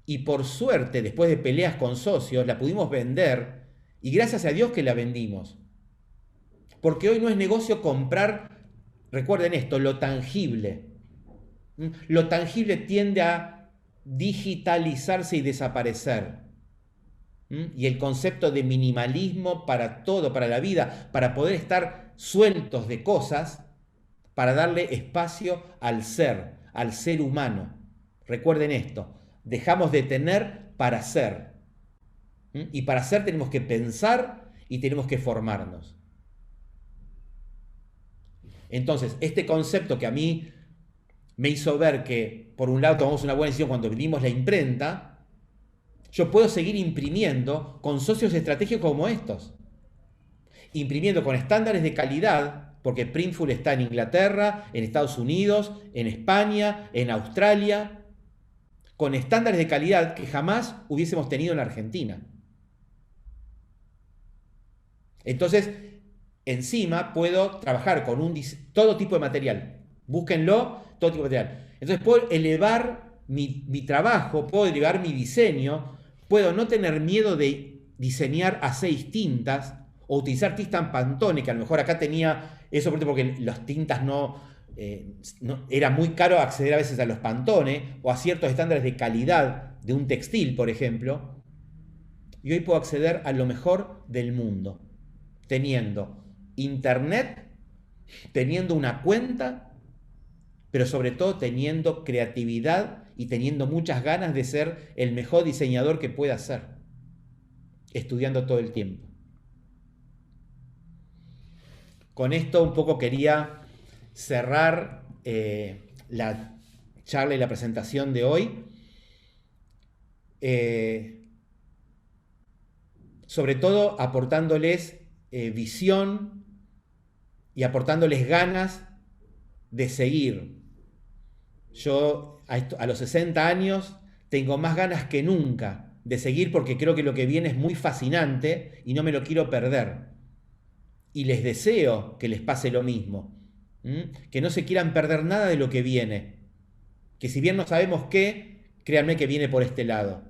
Y por suerte, después de peleas con socios, la pudimos vender y gracias a Dios que la vendimos. Porque hoy no es negocio comprar, recuerden esto, lo tangible. Lo tangible tiende a digitalizarse y desaparecer. Y el concepto de minimalismo para todo, para la vida, para poder estar sueltos de cosas, para darle espacio al ser humano. Recuerden esto, dejamos de tener para ser. Y para ser tenemos que pensar y tenemos que formarnos. Entonces, este concepto que a mí me hizo ver que, por un lado, tomamos una buena decisión cuando vendimos la imprenta, yo puedo seguir imprimiendo con socios estratégicos como estos. Imprimiendo con estándares de calidad, porque Printful está en Inglaterra, en Estados Unidos, en España, en Australia, con estándares de calidad que jamás hubiésemos tenido en la Argentina. Entonces, encima puedo trabajar con todo tipo de material. Búsquenlo, todo tipo de material. Entonces puedo elevar mi trabajo, puedo elevar mi diseño, puedo no tener miedo de diseñar a 6 tintas o utilizar tinta Pantone, que a lo mejor acá tenía eso porque las tintas no era muy caro acceder a veces a los Pantone o a ciertos estándares de calidad de un textil, por ejemplo. Y hoy puedo acceder a lo mejor del mundo, teniendo internet, teniendo una cuenta, pero sobre todo teniendo creatividad y teniendo muchas ganas de ser el mejor diseñador que pueda ser, estudiando todo el tiempo. Con esto un poco quería cerrar la charla y la presentación de hoy. Sobre todo aportándoles visión y aportándoles ganas de seguir. Yo a los 60 años tengo más ganas que nunca de seguir porque creo que lo que viene es muy fascinante y no me lo quiero perder. Y les deseo que les pase lo mismo. Que no se quieran perder nada de lo que viene. Que si bien no sabemos qué, créanme que viene por este lado.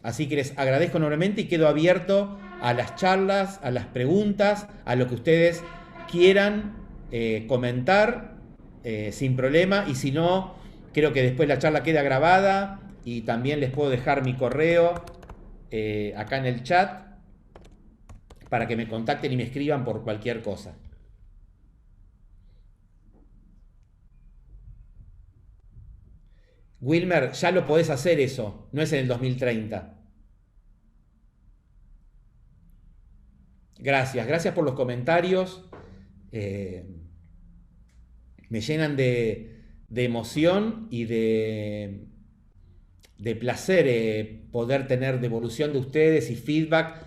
Así que les agradezco enormemente y quedo abierto a las charlas, a las preguntas, a lo que ustedes quieran comentar sin problema. Y si no, creo que después la charla queda grabada y también les puedo dejar mi correo acá en el chat para que me contacten y me escriban por cualquier cosa. Wilmer, ya lo podés hacer eso, no es en el 2030. Gracias por los comentarios. Me llenan de emoción y de placer poder tener devolución de ustedes y feedback.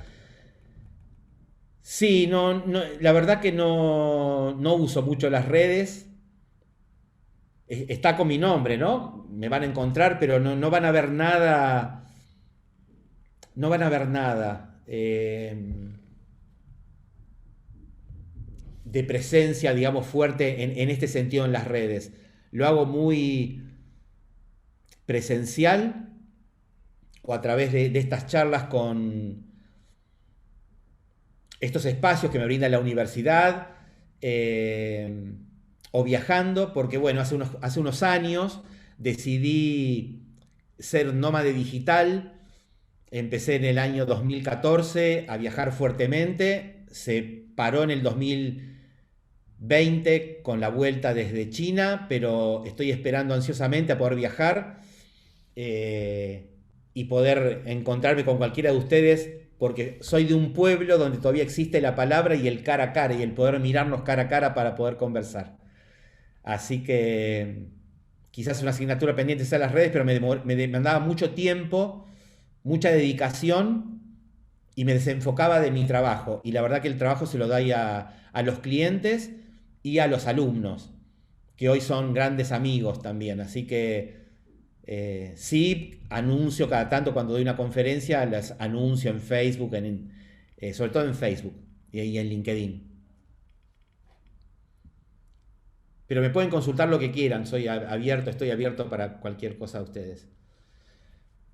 Sí, la verdad que no uso mucho las redes. está con mi nombre, ¿no? Me van a encontrar, pero no van a ver nada, no van a ver nada de presencia, digamos, fuerte en este sentido en las redes. Lo hago muy presencial o a través de estas charlas con estos espacios que me brinda la universidad, o viajando, porque bueno, hace unos años decidí ser nómade digital. Empecé en el año 2014 a viajar fuertemente, se paró en el 2020 con la vuelta desde China, pero estoy esperando ansiosamente a poder viajar y poder encontrarme con cualquiera de ustedes, porque soy de un pueblo donde todavía existe la palabra y el cara a cara y el poder mirarnos cara a cara para poder conversar. Así que quizás una asignatura pendiente sea las redes, pero me demandaba mucho tiempo, mucha dedicación y me desenfocaba de mi trabajo. Y la verdad que el trabajo se lo doy a los clientes y a los alumnos, que hoy son grandes amigos también. Así que sí, anuncio cada tanto cuando doy una conferencia, las anuncio en Facebook, sobre todo en Facebook y en LinkedIn. Pero me pueden consultar lo que quieran, estoy abierto para cualquier cosa de ustedes.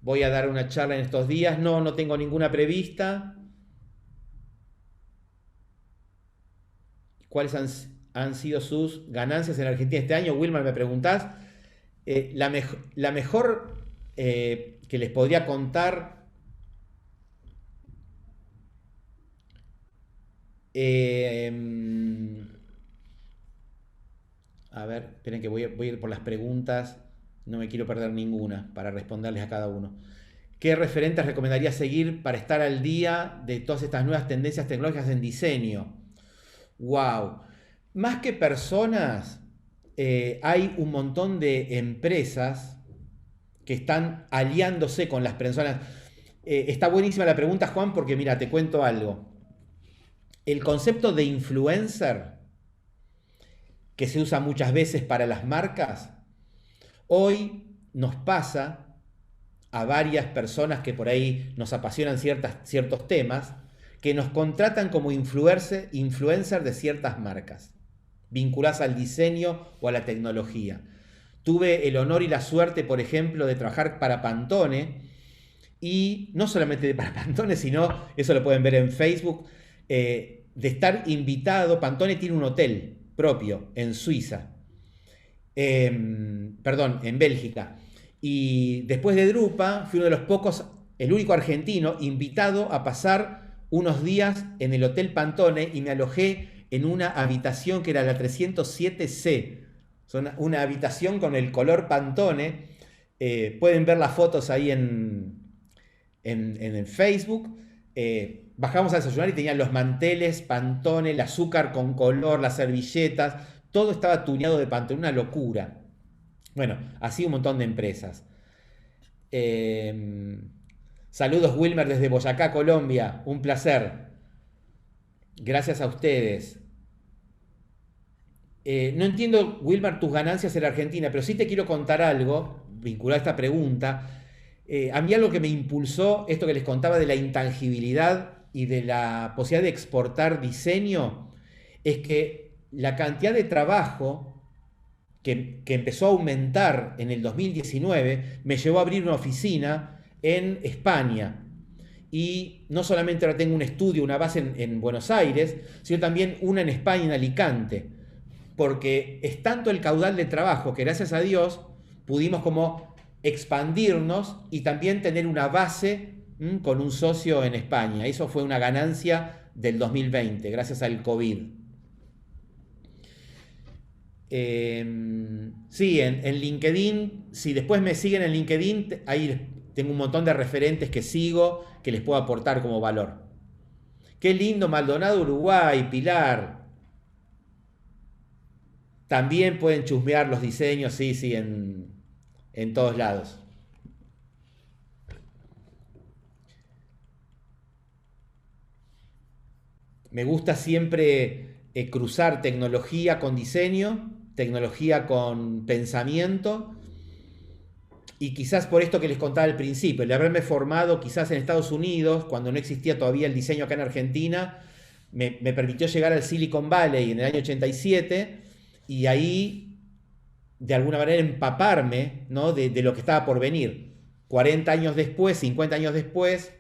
Voy a dar una charla en estos días, no tengo ninguna prevista. ¿Cuáles han sido sus ganancias en Argentina este año? Wilmar, me preguntás. La mejor que les podría contar, a ver, esperen que voy a ir por las preguntas, no me quiero perder ninguna para responderles a cada uno. ¿Qué referentes recomendaría seguir para estar al día de todas estas nuevas tendencias tecnológicas en diseño? ¡Wow! Más que personas, hay un montón de empresas que están aliándose con las personas. Está buenísima la pregunta, Juan, porque mira, te cuento algo. El concepto de influencer, que se usa muchas veces para las marcas, hoy nos pasa a varias personas que por ahí nos apasionan ciertos temas, que nos contratan como influencer de ciertas marcas, vinculadas al diseño o a la tecnología. Tuve el honor y la suerte, por ejemplo, de trabajar para Pantone, y no solamente para Pantone, sino, eso lo pueden ver en Facebook, de estar invitado. Pantone tiene un hotel propio en Suiza, perdón, en Bélgica. Y después de Drupa, fui uno de los pocos, el único argentino, invitado a pasar unos días en el Hotel Pantone, y me alojé en una habitación que era la 307C. Una habitación con el color Pantone. Pueden ver las fotos ahí en el Facebook. Bajamos a desayunar y tenían los manteles Pantone, el azúcar con color, las servilletas, todo estaba tuneado de Pantone, una locura. Bueno, así un montón de empresas. Saludos, Wilmer, desde Boyacá, Colombia, un placer. Gracias a ustedes. No entiendo, Wilmer, tus ganancias en la Argentina, pero sí te quiero contar algo vinculado a esta pregunta. A mí algo que me impulsó, esto que les contaba de la intangibilidad y de la posibilidad de exportar diseño, es que la cantidad de trabajo que empezó a aumentar en el 2019 me llevó a abrir una oficina en España. Y no solamente ahora tengo un estudio, una base en Buenos Aires, sino también una en España, en Alicante. Porque es tanto el caudal de trabajo que, gracias a Dios, pudimos como expandirnos y también tener una base con un socio en España. Eso fue una ganancia del 2020, gracias al COVID. Sí, en LinkedIn, si después me siguen en LinkedIn, ahí tengo un montón de referentes que sigo, que les puedo aportar como valor. Qué lindo, Maldonado, Uruguay, Pilar. También pueden chusmear los diseños, sí, en todos lados. Me gusta siempre cruzar tecnología con diseño, tecnología con pensamiento. Y quizás por esto que les contaba al principio, el haberme formado quizás en Estados Unidos, cuando no existía todavía el diseño acá en Argentina, me permitió llegar al Silicon Valley en el año 87 y ahí, de alguna manera, empaparme, ¿no? de lo que estaba por venir. 40 años después, 50 años después,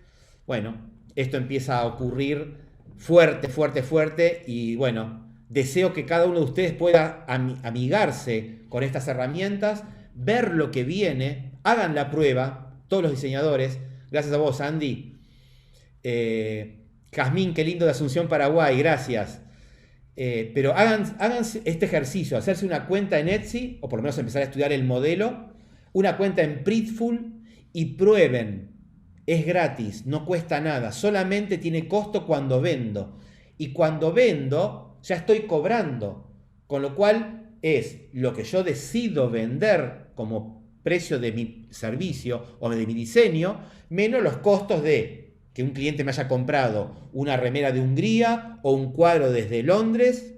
bueno, esto empieza a ocurrir fuerte, fuerte, fuerte y bueno, deseo que cada uno de ustedes pueda amigarse con estas herramientas, ver lo que viene, hagan la prueba, todos los diseñadores, gracias a vos, Andy. Jazmín, qué lindo de Asunción, Paraguay, gracias. Pero hagan este ejercicio, hacerse una cuenta en Etsy, o por lo menos empezar a estudiar el modelo, una cuenta en Printful y prueben. Es gratis, no cuesta nada, solamente tiene costo cuando vendo. Y cuando vendo, ya estoy cobrando, con lo cual es lo que yo decido vender como precio de mi servicio o de mi diseño, menos los costos de que un cliente me haya comprado una remera de Hungría o un cuadro desde Londres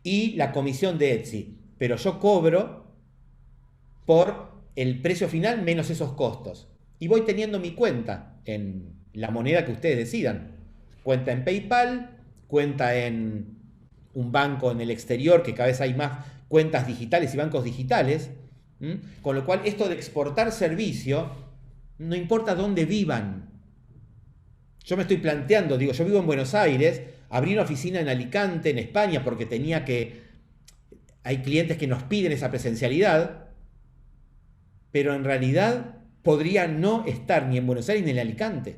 y la comisión de Etsy. Pero yo cobro por el precio final menos esos costos. Y voy teniendo mi cuenta en la moneda que ustedes decidan. Cuenta en PayPal, cuenta en un banco en el exterior, que cada vez hay más cuentas digitales y bancos digitales. Con lo cual, esto de exportar servicio, no importa dónde vivan. Yo me estoy planteando, digo, yo vivo en Buenos Aires, abrí una oficina en Alicante, en España, porque hay clientes que nos piden esa presencialidad, pero en realidad podría no estar ni en Buenos Aires ni en Alicante,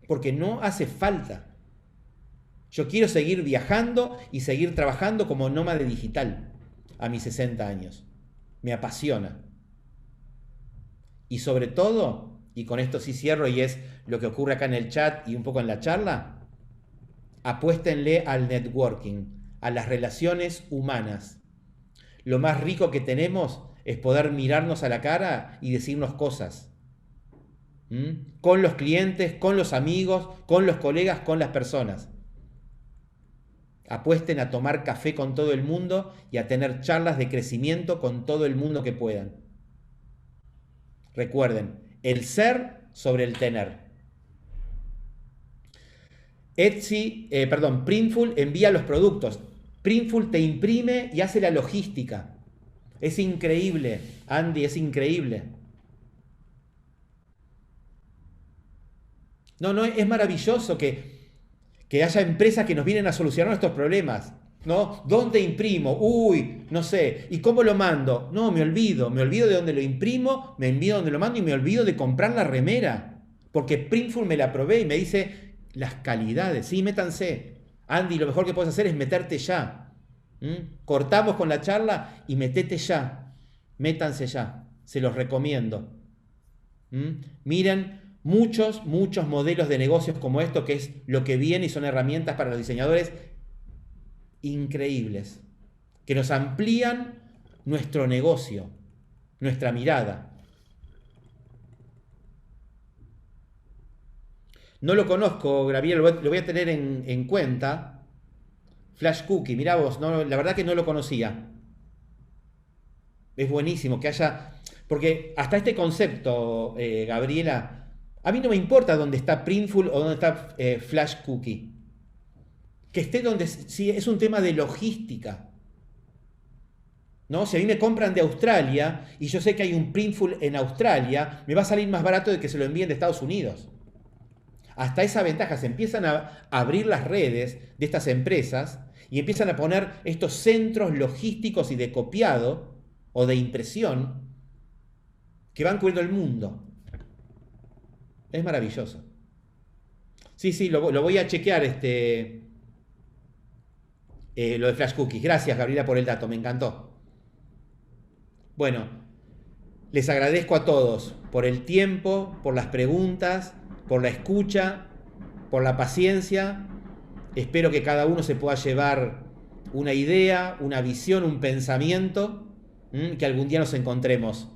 porque no hace falta. Yo quiero seguir viajando y seguir trabajando como nómade digital a mis 60 años. Me apasiona. Y sobre todo, y con esto sí cierro y es lo que ocurre acá en el chat y un poco en la charla, apuéstenle al networking, a las relaciones humanas. Lo más rico que tenemos es poder mirarnos a la cara y decirnos cosas. Con los clientes, con los amigos, con los colegas, con las personas. Apuesten a tomar café con todo el mundo y a tener charlas de crecimiento con todo el mundo que puedan. Recuerden, el ser sobre el tener. Printful envía los productos. Printful te imprime y hace la logística. Es increíble, Andy, es increíble. No, es maravilloso que haya empresas que nos vienen a solucionar nuestros problemas, ¿no? ¿Dónde imprimo? Uy, no sé. ¿Y cómo lo mando? No, me olvido de dónde lo imprimo, me olvido de dónde lo mando y me olvido de comprar la remera. Porque Printful me la probé y me dice las calidades. Sí, métanse. Andy, lo mejor que puedes hacer es meterte ya. Cortamos con la charla y metete ya. Métanse ya. Se los recomiendo. Miren muchos modelos de negocios como esto, que es lo que viene y son herramientas para los diseñadores increíbles, que nos amplían nuestro negocio, nuestra mirada. No lo conozco, Gabriel, lo voy a tener en cuenta. Flash Cookie, mirá vos, no, la verdad que no lo conocía. Es buenísimo que haya, porque hasta este concepto, Gabriela, a mí no me importa dónde está Printful o dónde está Flash Cookie. Que esté donde, sí, es un tema de logística. ¿No? Si a mí me compran de Australia y yo sé que hay un Printful en Australia, me va a salir más barato de que se lo envíen de Estados Unidos. Hasta esa ventaja, se empiezan a abrir las redes de estas empresas y empiezan a poner estos centros logísticos y de copiado o de impresión que van cubriendo el mundo. Es maravilloso. Sí, lo voy a chequear lo de Flash Cookies. Gracias, Gabriela, por el dato, me encantó. Bueno, les agradezco a todos por el tiempo, por las preguntas, por la escucha, por la paciencia. Espero que cada uno se pueda llevar una idea, una visión, un pensamiento, que algún día nos encontremos